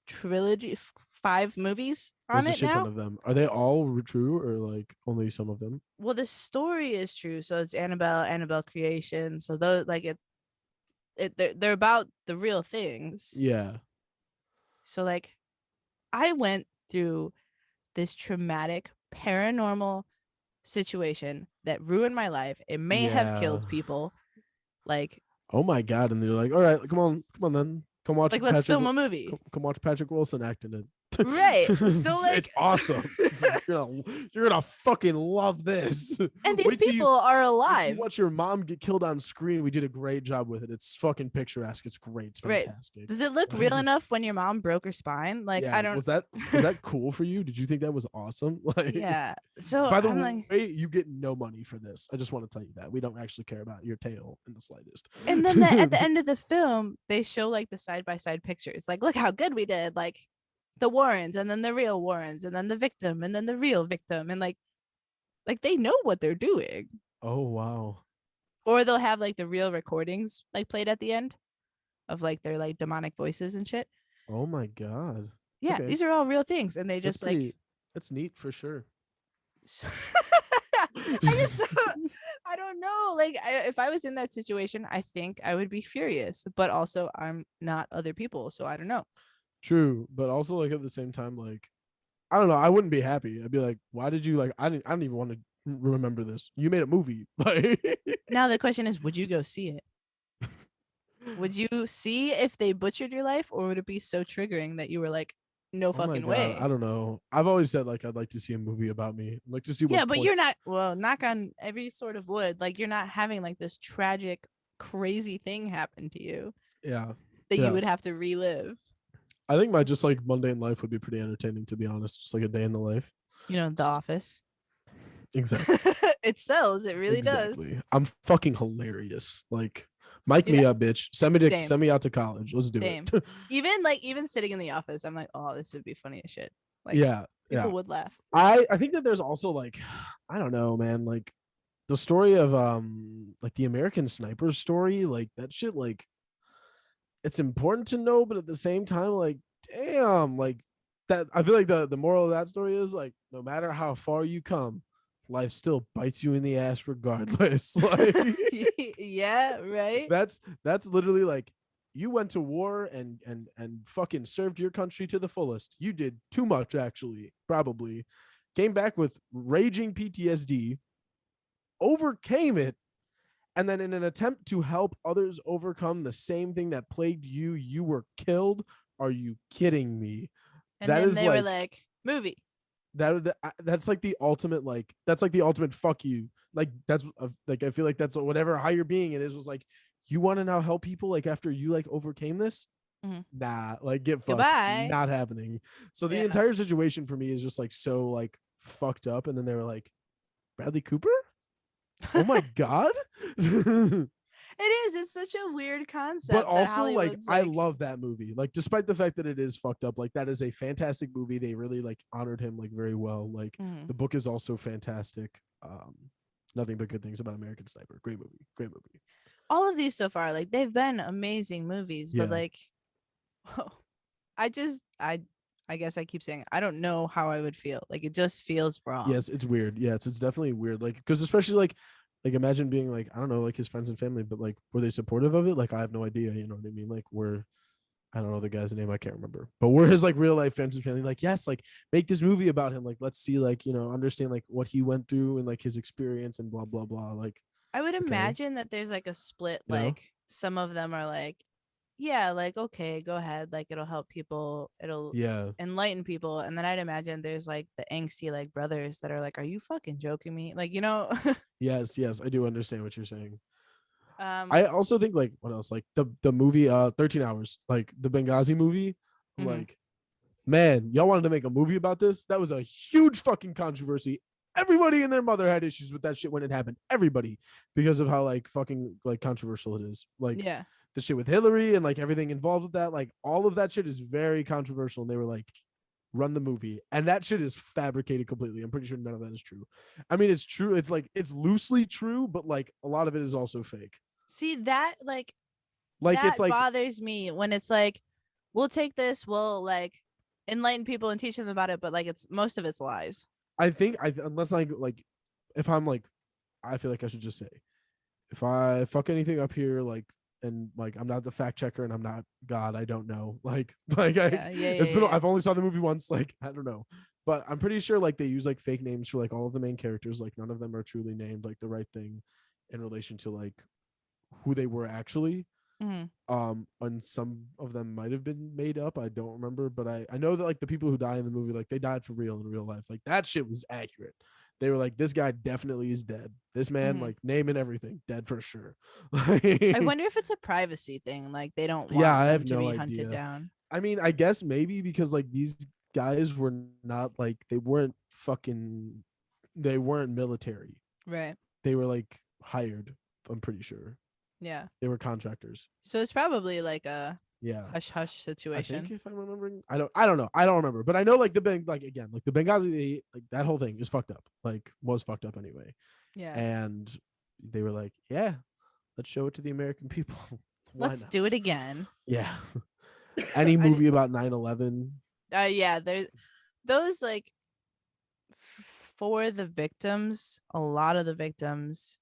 trilogy, 5 movies on There's it a shit now. ton of them. Are they all true, or like only some of them? Well, the story is true, so it's Annabelle creation. So those, like, they're about the real things. Yeah. So like, I went through this traumatic paranormal situation that ruined my life. It may have killed people. Like, oh my god! And they're like, all right, come on then, come watch. Like, let's film a movie. Come watch Patrick Wilson act in it. Right. So like, it's awesome. you're gonna fucking love this. And these people are alive. You watch your mom get killed on screen. We did a great job with it. It's fucking picturesque. It's great. It's fantastic. Right. Does it look real enough when your mom broke her spine? Like, yeah, I don't. Was that cool for you? Did you think that was awesome? Like, yeah. So by the way, you get no money for this. I just want to tell you that we don't actually care about your tail in the slightest. And then at the end of the film, they show like the side by side pictures. Like, look how good we did. Like, the Warrens, and then the real Warrens, and then the victim, and then the real victim, and like they know what they're doing. Oh wow. Or they'll have like the real recordings like played at the end of like their like demonic voices and shit. Oh my god. Yeah, okay. These are all real things, and they just that's neat for sure. I don't know. Like, if I was in that situation, I think I would be furious, but also I'm not other people, so I don't know. True, but also like at the same time, like, I don't know, I wouldn't be happy. I'd be like, why did you, like, I don't even want to remember this. You made a movie. Like, now the question is, would you go see it? Would you see if they butchered your life, or would it be so triggering that you were like, no fucking way? I don't know. I've always said like I'd like to see a movie about me. I'd like to see what. Yeah, but you're not. Well, knock on every sort of wood. Like, you're not having like this tragic, crazy thing happen to you. Yeah. That you would have to relive. I think my just like mundane life would be pretty entertaining, to be honest. Just like a day in the life. You know, The Office. Exactly. It sells. It really does. I'm fucking hilarious. Like, mic me up, bitch. Send me out to college. Let's do it. even sitting in the office, I'm like, oh, this would be funny as shit. Like, people would laugh. I think that there's also like, I don't know, man. Like, the story of like the American Sniper story, like that shit, like it's important to know, but at the same time, like, damn, like that. I feel like the moral of that story is like, no matter how far you come, life still bites you in the ass regardless. Like, yeah, right. that's literally like, you went to war and fucking served your country to the fullest. You did too much, actually, probably. Came back with raging PTSD, overcame it, and then in an attempt to help others overcome the same thing that plagued you, you were killed. Are you kidding me? And That then is they were like like, movie. that's like the ultimate, like that's like the ultimate fuck you. Like that's like, I feel like that's whatever higher being it is was like, you want to now help people like after you like overcame this? Mm-hmm. Nah, like get fucked. Goodbye. Not happening. So the Yeah. entire situation for me is just like so like fucked up. And then they were like, Bradley Cooper? Oh my god. It is. It's such a weird concept. But also, like, Hollywood's I love that movie. Like, despite the fact that it is fucked up, like that is a fantastic movie. They really like honored him like very well. Like the book is also fantastic. Nothing but good things about American Sniper. Great movie. Great movie. All of these so far, like they've been amazing movies, but like, I guess I keep saying I don't know how I would feel. Like it just feels wrong. Yes, it's weird. Yes, it's definitely weird. Like, because especially like imagine being like, I don't know, like his friends and family, but like were they supportive of it? Like I have no idea. You know what I mean? Like I don't know the guy's name, I can't remember, but we're his like real life friends and family. Like, yes, like make this movie about him. Like, let's see, like, understand like what he went through and like his experience and blah blah blah. Like, I would imagine that there's like a split. Like some of them are like, yeah, like okay, go ahead, like it'll help people, it'll enlighten people, and then I'd imagine there's like the angsty like brothers that are like, are you fucking joking me? Like Yes, I do understand what you're saying. I also think like what else, like the movie 13 Hours, like the Benghazi movie. I'm like, man, y'all wanted to make a movie about this? That was a huge fucking controversy. Everybody and their mother had issues with that shit when it happened. Everybody, because of how like fucking like controversial it is. Like the shit with Hillary and like everything involved with that, like all of that shit is very controversial. And they were like, run the movie, and that shit is fabricated completely. I'm pretty sure none of that is true. I mean, it's true. It's like it's loosely true, but like a lot of it is also fake. See that like that it's like bothers me when it's like, we'll take this, we'll like enlighten people and teach them about it, but like it's most of it's lies. I think unless like if I'm like, I feel like I should just say, if I fuck anything up here, like, and like I'm not the fact checker and I'm not God, I don't know. It's been I've only saw the movie once, like I don't know. But I'm pretty sure like they use like fake names for like all of the main characters, like none of them are truly named like the right thing in relation to like who they were actually. And some of them might have been made up, I don't remember, but I know that like the people who die in the movie, like they died for real in real life. Like that shit was accurate. They were like, this guy definitely is dead. This man, like name and everything, dead for sure. I wonder if it's a privacy thing, like they don't want I have them to no be idea. hunted down. I mean, I guess maybe because like these guys were not like, they weren't military, right? They were like hired, I'm pretty sure. Yeah, they were contractors. So it's probably like a hush hush situation. I think if I'm remembering, I don't know. I don't remember, but I know like the Benghazi, like that whole thing is fucked up. Like was fucked up anyway. Yeah. And they were like, yeah, let's show it to the American people. Let's do it again. Yeah. Any movie about 9/11. Yeah, there's those like for the victims, a lot of the victims,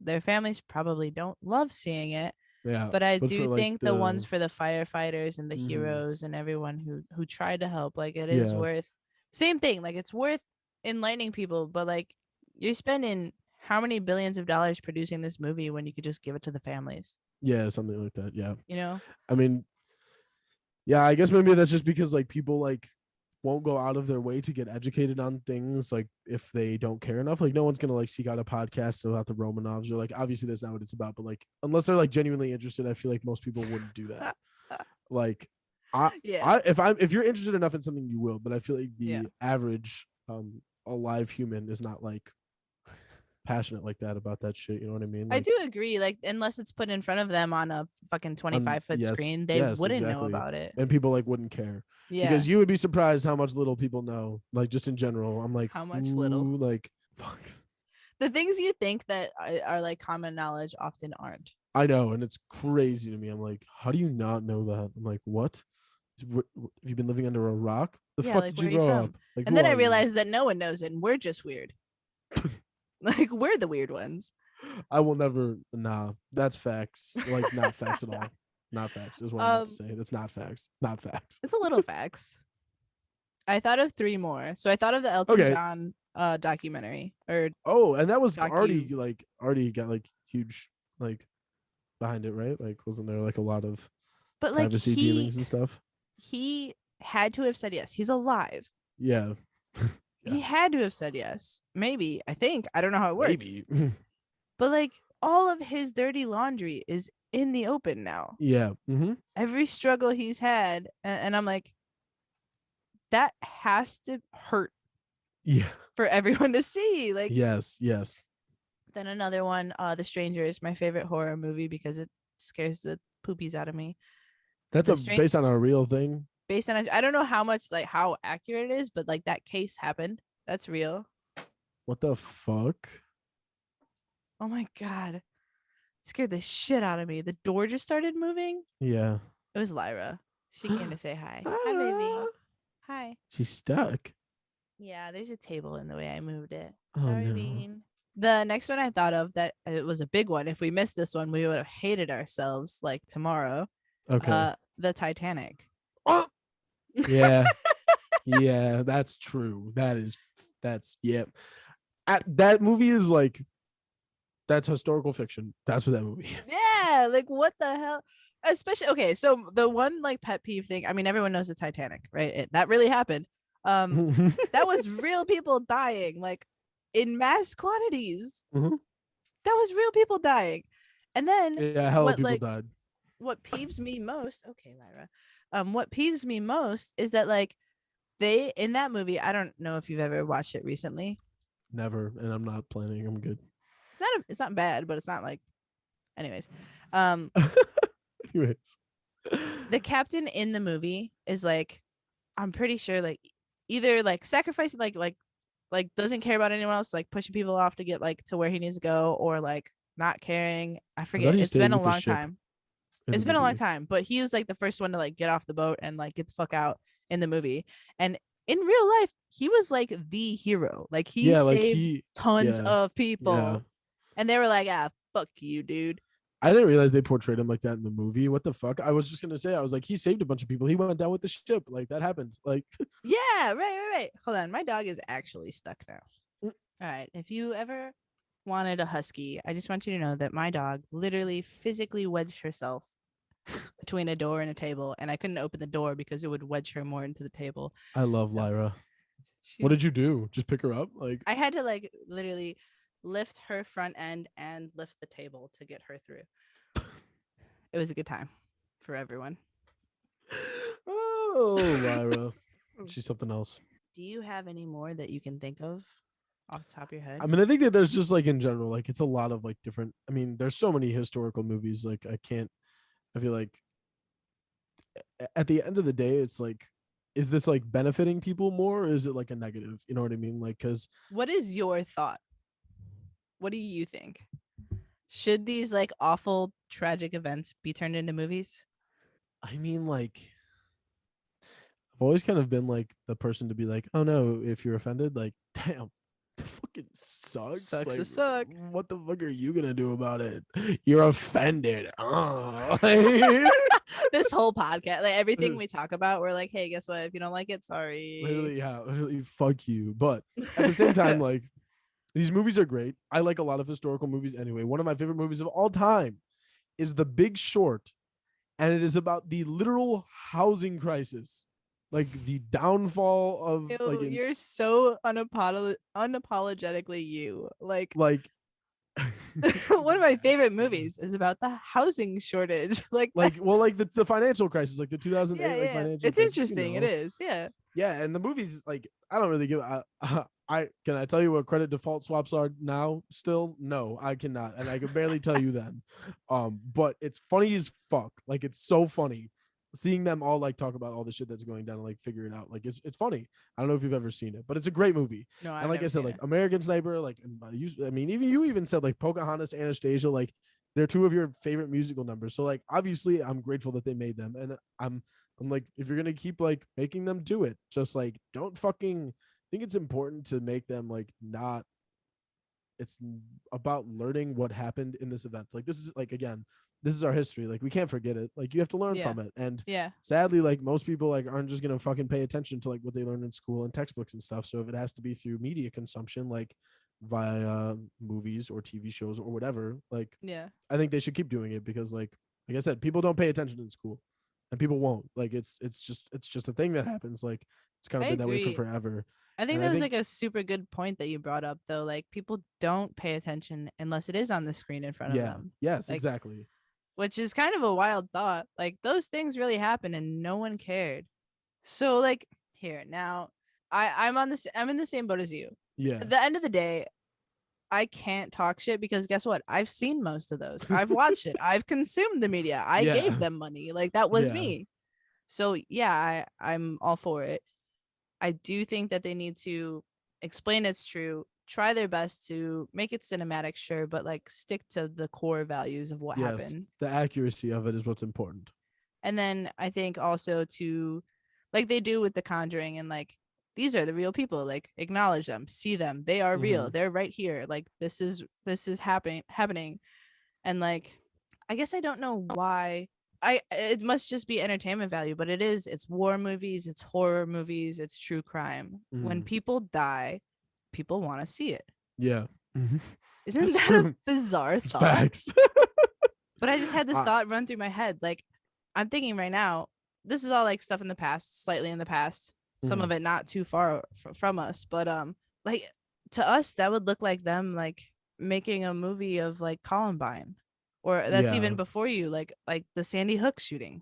their families probably don't love seeing it. Yeah. But I do think the ones for the firefighters and the heroes and everyone who tried to help, like it is worth, same thing, like it's worth enlightening people, but like you're spending how many billions of dollars producing this movie when you could just give it to the families? Yeah, something like that. Yeah. I mean, yeah, I guess maybe that's just because like people like won't go out of their way to get educated on things, like if they don't care enough. Like no one's gonna like seek out a podcast about the Romanovs, or like obviously that's not what it's about, but like unless they're like genuinely interested, I feel like most people wouldn't do that. Like if you're interested enough in something, you will, but I feel like the average alive human is not like passionate like that about that shit, you know what I mean? Like, I do agree, like unless it's put in front of them on a fucking 25-foot screen, they wouldn't know about it, and people like wouldn't care. Because you would be surprised how much little people know, like just in general. I'm like, how much little, like fuck. The things you think that are like common knowledge often aren't. I know, and it's crazy to me. I'm like, how do you not know that? I'm like, what? Have you been living under a rock? The Yeah, fuck like did where you are you grow from? up? Like, And who then I are you? realized that no one knows it, and we're just weird. Like we're the weird ones. I will never. Nah, that's facts. Like, not facts at all. Not facts is what I meant to say. That's not facts. Not facts. It's a little facts. I thought of 3 more. So I thought of the Elton Okay. John documentary or Oh, and that was docu. already got like huge like behind it, right? Like, wasn't there like a lot of But like privacy dealings and stuff? he had to have said yes. He's alive. Yeah. He Yes. had to have said yes. Maybe. I think. I don't know how it works. Maybe. But like all of his dirty laundry is in the open now. Yeah. Mm-hmm. Every struggle he's had, and I'm like, that has to hurt Yeah. for everyone to see. Like, Yes. Yes. then another one, The Strangers, my favorite horror movie because it scares the poopies out of me. That's based on a real thing. Based on, I don't know how much, like, how accurate it is, but like that case happened. That's real. What the fuck? Oh my God. It scared the shit out of me. The door just started moving. Yeah. It was Lyra. She came to say hi. Hi, baby. Hi. She's stuck. Yeah, there's a table in the way I moved it. Oh, Sorry, no. Bean. The next one I thought of that it was a big one. If we missed this one, we would have hated ourselves like tomorrow. Okay. The Titanic. Oh! Yeah. Yeah, that's true. That's yeah. That movie is like, that's historical fiction. That's what that movie is. Yeah, like what the hell? Especially okay, so the one like pet peeve thing. I mean, everyone knows the Titanic, right? That really happened. That was real people dying, like in mass quantities. Mm-hmm. That was real people dying, and then Yeah, hell of people died. What peeves me most? Okay, Lyra. What peeves me most is that like they in that movie. I don't know if you've ever watched it recently. Never, and I'm not planning. I'm good. It's not bad, but it's not like. Anyways, anyways, the captain in the movie is like, I'm pretty sure like either like sacrificing like doesn't care about anyone else, like pushing people off to get like to where he needs to go, or like not caring. I forget. It's been a long time. It's been a long time, but he was like the first one to like get off the boat and like get the fuck out in the movie. And in real life, he was like the hero. Like he saved tons of people. Yeah. And they were like, fuck you, dude. I didn't realize they portrayed him like that in the movie. What the fuck? I was just gonna say, I was like, he saved a bunch of people. He went down with the ship. Like that happened. Like yeah, right. Hold on. My dog is actually stuck now. All right. If you ever wanted a husky, I just want you to know that my dog literally physically wedged herself between a door and a table, and I couldn't open the door because it would wedge her more into the table. I love Lyra. What did you do? Just pick her up? Like I had to like literally lift her front end and lift the table to get her through. It was a good time for everyone. Oh, Lyra. She's something else. Do you have any more that you can think of off the top of your head? I mean, I think that there's just like in general, like it's a lot of like different. I mean, there's so many historical movies. Like I feel like at the end of the day, it's like, is this like benefiting people more, or is it like a negative? You know what I mean? Like, because what is your thought? What do you think? Should these like awful tragic events be turned into movies? I mean, like, I've always kind of been like the person to be like, oh no, if you're offended, like, damn, the fucking sucks. Sucks like, to suck. What the fuck are you gonna do about it? You're offended. Oh. This whole podcast, like everything we talk about, we're like, hey, guess what? If you don't like it, sorry. Literally, fuck you. But at the same time, like, these movies are great. I like a lot of historical movies anyway. One of my favorite movies of all time is The Big Short, and it is about the literal housing crisis, like the downfall of. You're so unapologetically you. Like one of my favorite movies is about the housing shortage. The financial crisis, like the 2008 financial. It's crisis, interesting. You know? It is, yeah. Yeah, and the movies, like, I don't really give. I can I tell you what credit default swaps are now? Still, no, I cannot, and I can barely tell you then. But it's funny as fuck. Like, it's so funny seeing them all like talk about all the shit that's going down and like figure it out. Like, it's funny. I don't know if you've ever seen it, but it's a great movie. No, and like I said, like American Sniper, like I mean, even you even said like Pocahontas, Anastasia, like they're two of your favorite musical numbers. So like, obviously, I'm grateful that they made them, and I'm like, if you're gonna keep like making them, do it. Just like, don't fucking. I think it's important to make them like not. It's about learning what happened in this event. Like, this is like, again, this is our history. Like, we can't forget it. Like, you have to learn from it. And sadly, like, most people like aren't just gonna fucking pay attention to like what they learned in school and textbooks and stuff. So if it has to be through media consumption, like via movies or TV shows or whatever, like, I think they should keep doing it, because like I said, people don't pay attention in school, and people won't. Like, it's just a thing that happens. Like, it's kind of been that way for forever. I think that was like a super good point that you brought up, though. Like, people don't pay attention unless it is on the screen in front of them. Yes, like, exactly. Which is kind of a wild thought. Like, those things really happen and no one cared. So like, here now, I'm in the same boat as you. Yeah. At the end of the day, I can't talk shit, because guess what? I've seen most of those. I've watched it. I've consumed the media. I gave them money. Like, that was me. So yeah, I'm all for it. I do think that they need to explain it's true, try their best to make it cinematic, sure, but like stick to the core values of what happened. The accuracy of it is what's important. And then I think also to, like they do with The Conjuring, and like, these are the real people, like acknowledge them, see them, they are real, they're right here, like this is happening. And like, I guess I don't know why. It must just be entertainment value, but it's war movies, it's horror movies, it's true crime. When people die, people want to see it. Yeah. Isn't that true. A bizarre thought? Facts. But I just had this thought run through my head. Like, I'm thinking right now, this is all like stuff in the past, slightly in the past, some of it not too far from us, but like, to us that would look like them like making a movie of like Columbine. Or that's even before you, like the Sandy Hook shooting.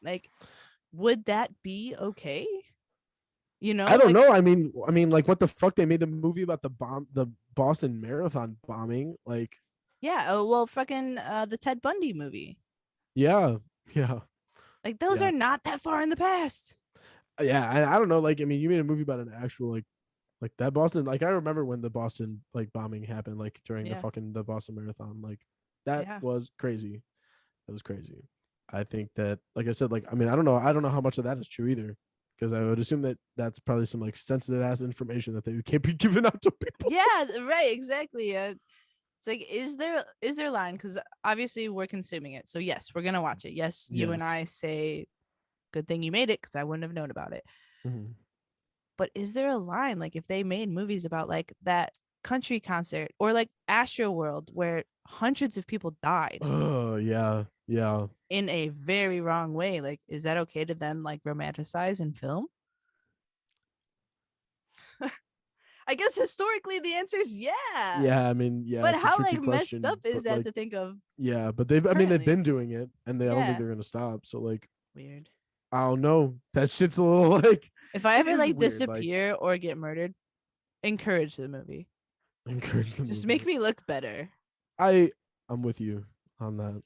Like, would that be okay? You know, I don't know. I mean, like, what the fuck? They made a movie about the Boston Marathon bombing. Like, well, fucking the Ted Bundy movie. Yeah. Like, those are not that far in the past. Yeah, I don't know. Like, I mean, you made a movie about an actual like that Boston. Like, I remember when the Boston like bombing happened, like during the Boston Marathon. Like, that was crazy. That was crazy. I think that, like I said, like, I mean, I don't know how much of that is true either, because I would assume that that's probably some like sensitive ass information that they can't be given out to people. Yeah, right, exactly. It's like, is there a line? Because obviously we're consuming it, so yes, we're gonna watch it. Yes, you and I say, good thing you made it, because I wouldn't have known about it. But is there a line? Like, if they made movies about like that country concert, or like Astro World, where hundreds of people died. Oh yeah. In a very wrong way. Like, is that okay to then like romanticize in film? I guess historically the answer is yeah. Yeah, I mean, but how like messed up is that, like, to think of? Yeah, but they've been doing it, and they don't think they're gonna stop. So like, weird. I don't know. That shit's a little like, if I ever like weird, disappear or get murdered, encourage the movie. Just make me look better. I'm with you on that.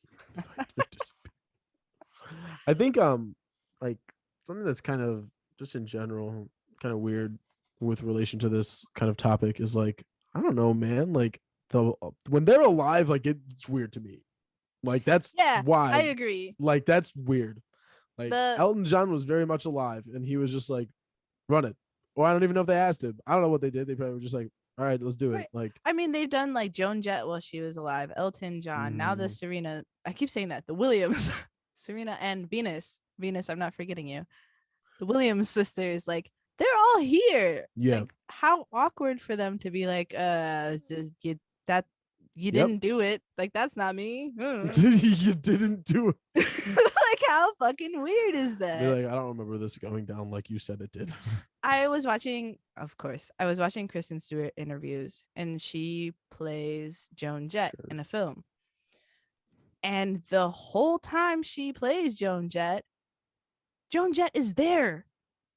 I think like something that's kind of just in general kind of weird with relation to this kind of topic is like, I don't know, man, like when they're alive, like it's weird to me. Like, that's why I agree. Like, that's weird. Like, Elton John was very much alive, and he was just like, run it. Or I don't even know if they asked him. I don't know what they did. They probably were just like, all right, let's do it. Like, I mean, they've done like Joan Jett while she was alive, Elton John, now the Serena, I keep saying that, the Williams, Serena and Venus, I'm not forgetting you, the Williams sisters, like, they're all here. Like, how awkward for them to be like, you didn't do it. Like, that's not me. You didn't do it. Like, how fucking weird is that? You're like, I don't remember this going down like you said it did. I was watching Kristen Stewart interviews, and she plays Joan Jett in a film. And the whole time she plays Joan Jett is there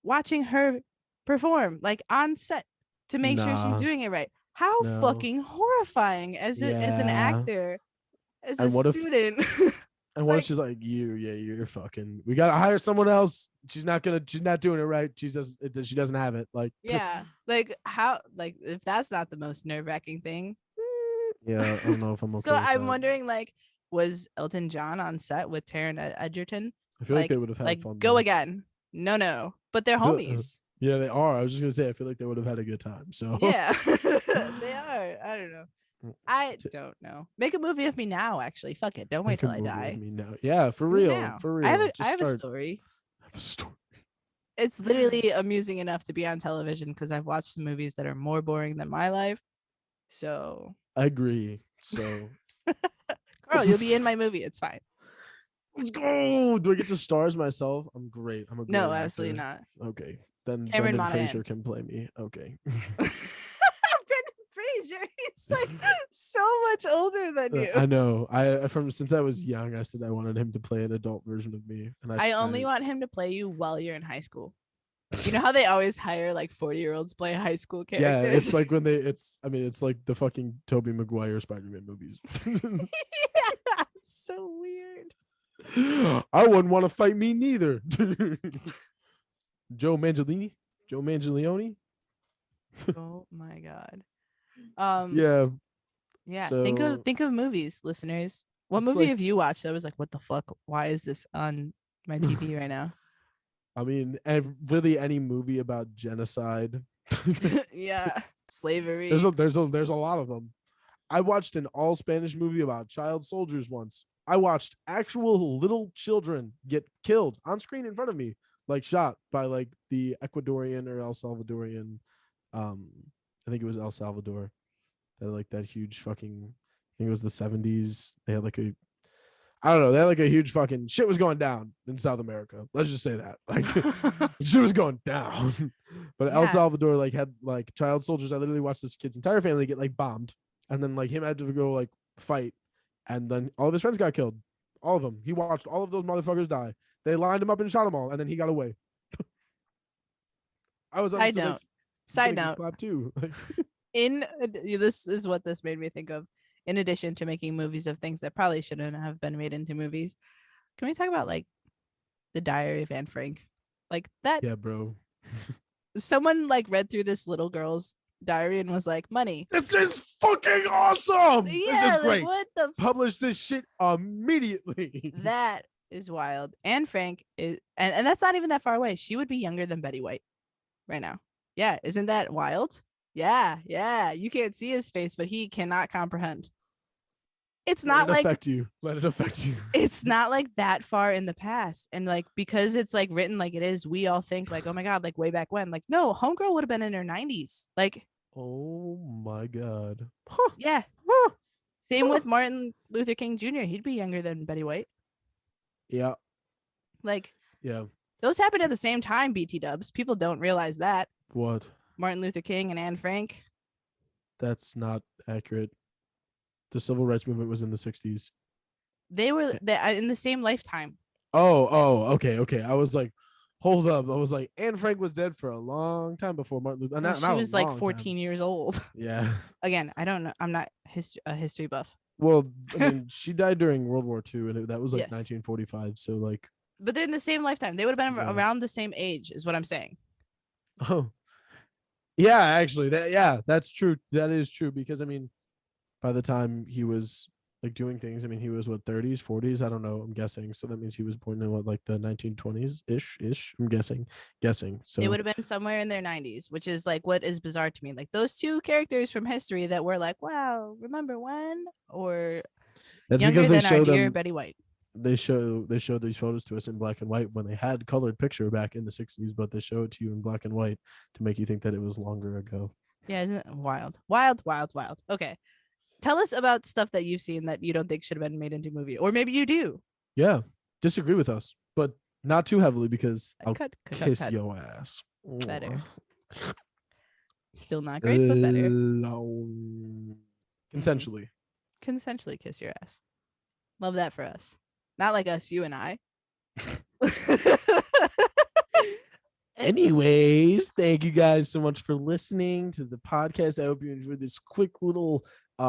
watching her perform, like on set, to make sure she's doing it right. How fucking horrifying as an actor, as a student. And what if she's like, you're fucking, we gotta hire someone else. She's not doing it right. She doesn't have it. Like, like, how, like, if that's not the most nerve-wracking thing. Yeah, I don't know if I'm okay. So with I'm that. wondering, like, was Elton John on set with Taron Egerton? I feel like they would have had fun. Go again. No. But they're homies. Yeah, they are. I was just gonna say, I feel like they would have had a good time. So yeah, they are. I don't know. I don't know. Make a movie of me now. Actually, fuck it. Don't wait till I die. Me now. Yeah, for real. For real. I have a story. I have a story. It's literally amusing enough to be on television because I've watched some movies that are more boring than my life. So I agree. So Carl, you'll be in my movie. It's fine. Let's go. Do I get to stars myself? I'm great. I'm a great No, actor. absolutely not. Okay. Then Cameron Brendan Monahan. Fraser can play me. Okay. Brendan Fraser. He's like so much older than you. I know. Since I was young, I said I wanted him to play an adult version of me. And I only want him to play you while you're in high school. You know how they always hire like 40-year-olds play high school characters? Yeah, it's like when it's like the fucking Tobey Maguire Spider-Man movies. Yeah, it's so weird. I wouldn't want to fight me neither. Joe Manganiello? Oh my god. Yeah. So, think of movies, listeners. What movie have you watched that was like, what the fuck? Why is this on my TV right now? I mean, really any movie about genocide. Yeah, slavery. There's a lot of them. I watched an all Spanish movie about child soldiers once. I watched actual little children get killed on screen in front of me, like shot by like the Ecuadorian or El Salvadorian. I think it was El Salvador. That like that huge fucking. I think it was the 70s. They had like I don't know. They had like a huge fucking shit was going down in South America. Let's just say that. Like shit was going down. But El Salvador like had like child soldiers. I literally watched this kid's entire family get like bombed. And then like him had to go like fight. And then all of his friends got killed. All of them. He watched all of those motherfuckers die. They lined him up and shot them all. And then he got away. I was Side note. Clap too. This is what this made me think of. In addition to making movies of things that probably shouldn't have been made into movies, can we talk about like the Diary of Anne Frank? Like that. Yeah, bro. Someone like read through this little girl's diary and was like, money. This is fucking awesome. Yeah, this is great. What the publish this shit immediately. That is wild. Anne Frank is, and that's not even that far away. She would be younger than Betty White right now. Yeah, isn't that wild? Yeah. You can't see his face, but he cannot comprehend. It's not like affect you. Let it affect you. It's not like that far in the past, and like because it's like written like it is, we all think like, oh my god, like way back when. Like no, homegirl would have been in her 90s. Like, oh my god. Yeah. Same with Martin Luther King Jr. He'd be younger than Betty White. Yeah. Like, yeah. Those happened at the same time, BT dubs. People don't realize that. What? Martin Luther King and Anne Frank. That's not accurate. The civil rights movement was in the 60s. They were in the same lifetime. Oh, okay. I was like, hold up. I was like, Anne Frank was dead for a long time before Martin Luther. No, she was like 14 years old. Yeah. Again, I don't know. I'm not a history buff. Well, I mean, she died during World War II, and that was like 1945. So like. But they're in the same lifetime. They would have been around the same age, is what I'm saying. Oh. Yeah, actually, that's true. That is true because I mean, by the time he was like doing things, I mean, he was what 30s, 40s. I don't know. I'm guessing. So that means he was born in what like the 1920s ish. I'm guessing. So it would have been somewhere in their 90s, which is like what is bizarre to me. Like those two characters from history that were like, wow, remember when? Or that's because they showed them Betty White. They show these photos to us in black and white when they had colored picture back in the 60s, but they show it to you in black and white to make you think that it was longer ago. Yeah, isn't it wild? Wild. Okay. Tell us about stuff that you've seen that you don't think should have been made into a movie. Or maybe you do. Yeah. Disagree with us, but not too heavily because I'll kiss cut. your ass. Better. Still not great, but better. Consensually. Consensually kiss your ass. Love that for us. Not like us, you and I. Anyways, thank you guys so much for listening to the podcast. I hope you enjoyed this quick little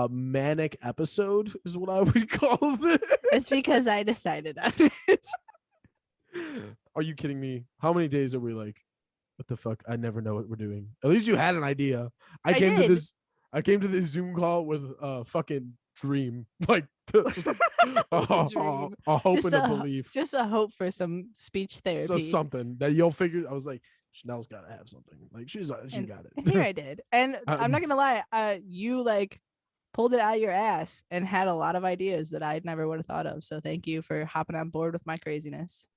manic episode is what I would call this. It's because I decided on it. Are you kidding me? How many days are we like? What the fuck? I never know what we're doing. At least you had an idea. I came to this. I came to this Zoom call with a fucking dream, like a hope and a belief, just a hope for some speech therapy, so something that you'll figure. I was like, Chanel's got to have something. Like she got it. Here I did, and I'm not gonna lie, you like pulled it out of your ass and had a lot of ideas that I never would have thought of. So thank you for hopping on board with my craziness.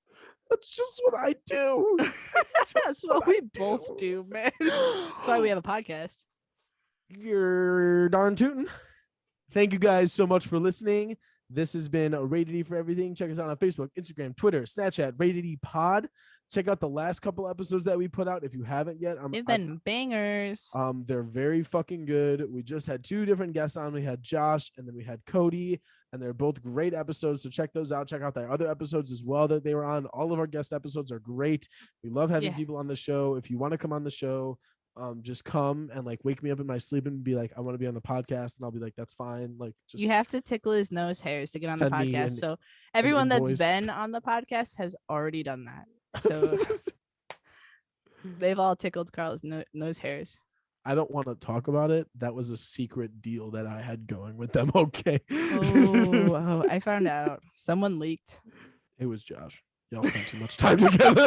That's just what I do. That's what we both do, man. That's why we have a podcast. You're darn tootin'. Thank you guys so much for listening. This has been Rated E for Everything. Check us out on Facebook, Instagram, Twitter, Snapchat, Rated E Pod. Check out the last couple episodes that we put out if you haven't yet. They've been bangers. They're very fucking good. We just had 2 different guests on. We had Josh and then we had Cody, and they're both great episodes. So check those out. Check out their other episodes as well that they were on. All of our guest episodes are great. We love having people on the show. If you want to come on the show, just come and like wake me up in my sleep and be like, I want to be on the podcast, and I'll be like, that's fine. Like, just you have to tickle his nose hairs to get on the podcast. So everyone that's been on the podcast has already done that. So they've all tickled Carl's nose hairs. I don't want to talk about it. That was a secret deal that I had going with them. Okay. Oh, I found out. Someone leaked. It was Josh. Y'all spent too much time together.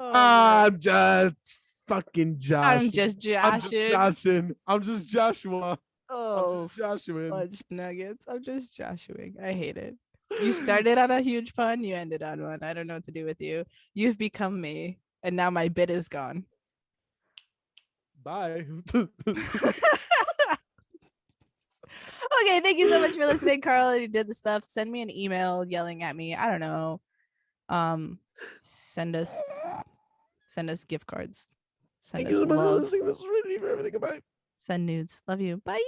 I'm just fucking Josh. I'm just joshing. I'm just Joshua. Oh, Joshua. Fudge nuggets. I'm just Joshuaing. I hate it. You started on a huge pun. You ended on one. I don't know what to do with you. You've become me, and now my bit is gone. Bye. Okay, thank you so much for listening, Carl. You did the stuff. Send me an email yelling at me. I don't know. Send us gift cards. Send us love. This is really for everything. Goodbye. Send nudes. Love you. Bye.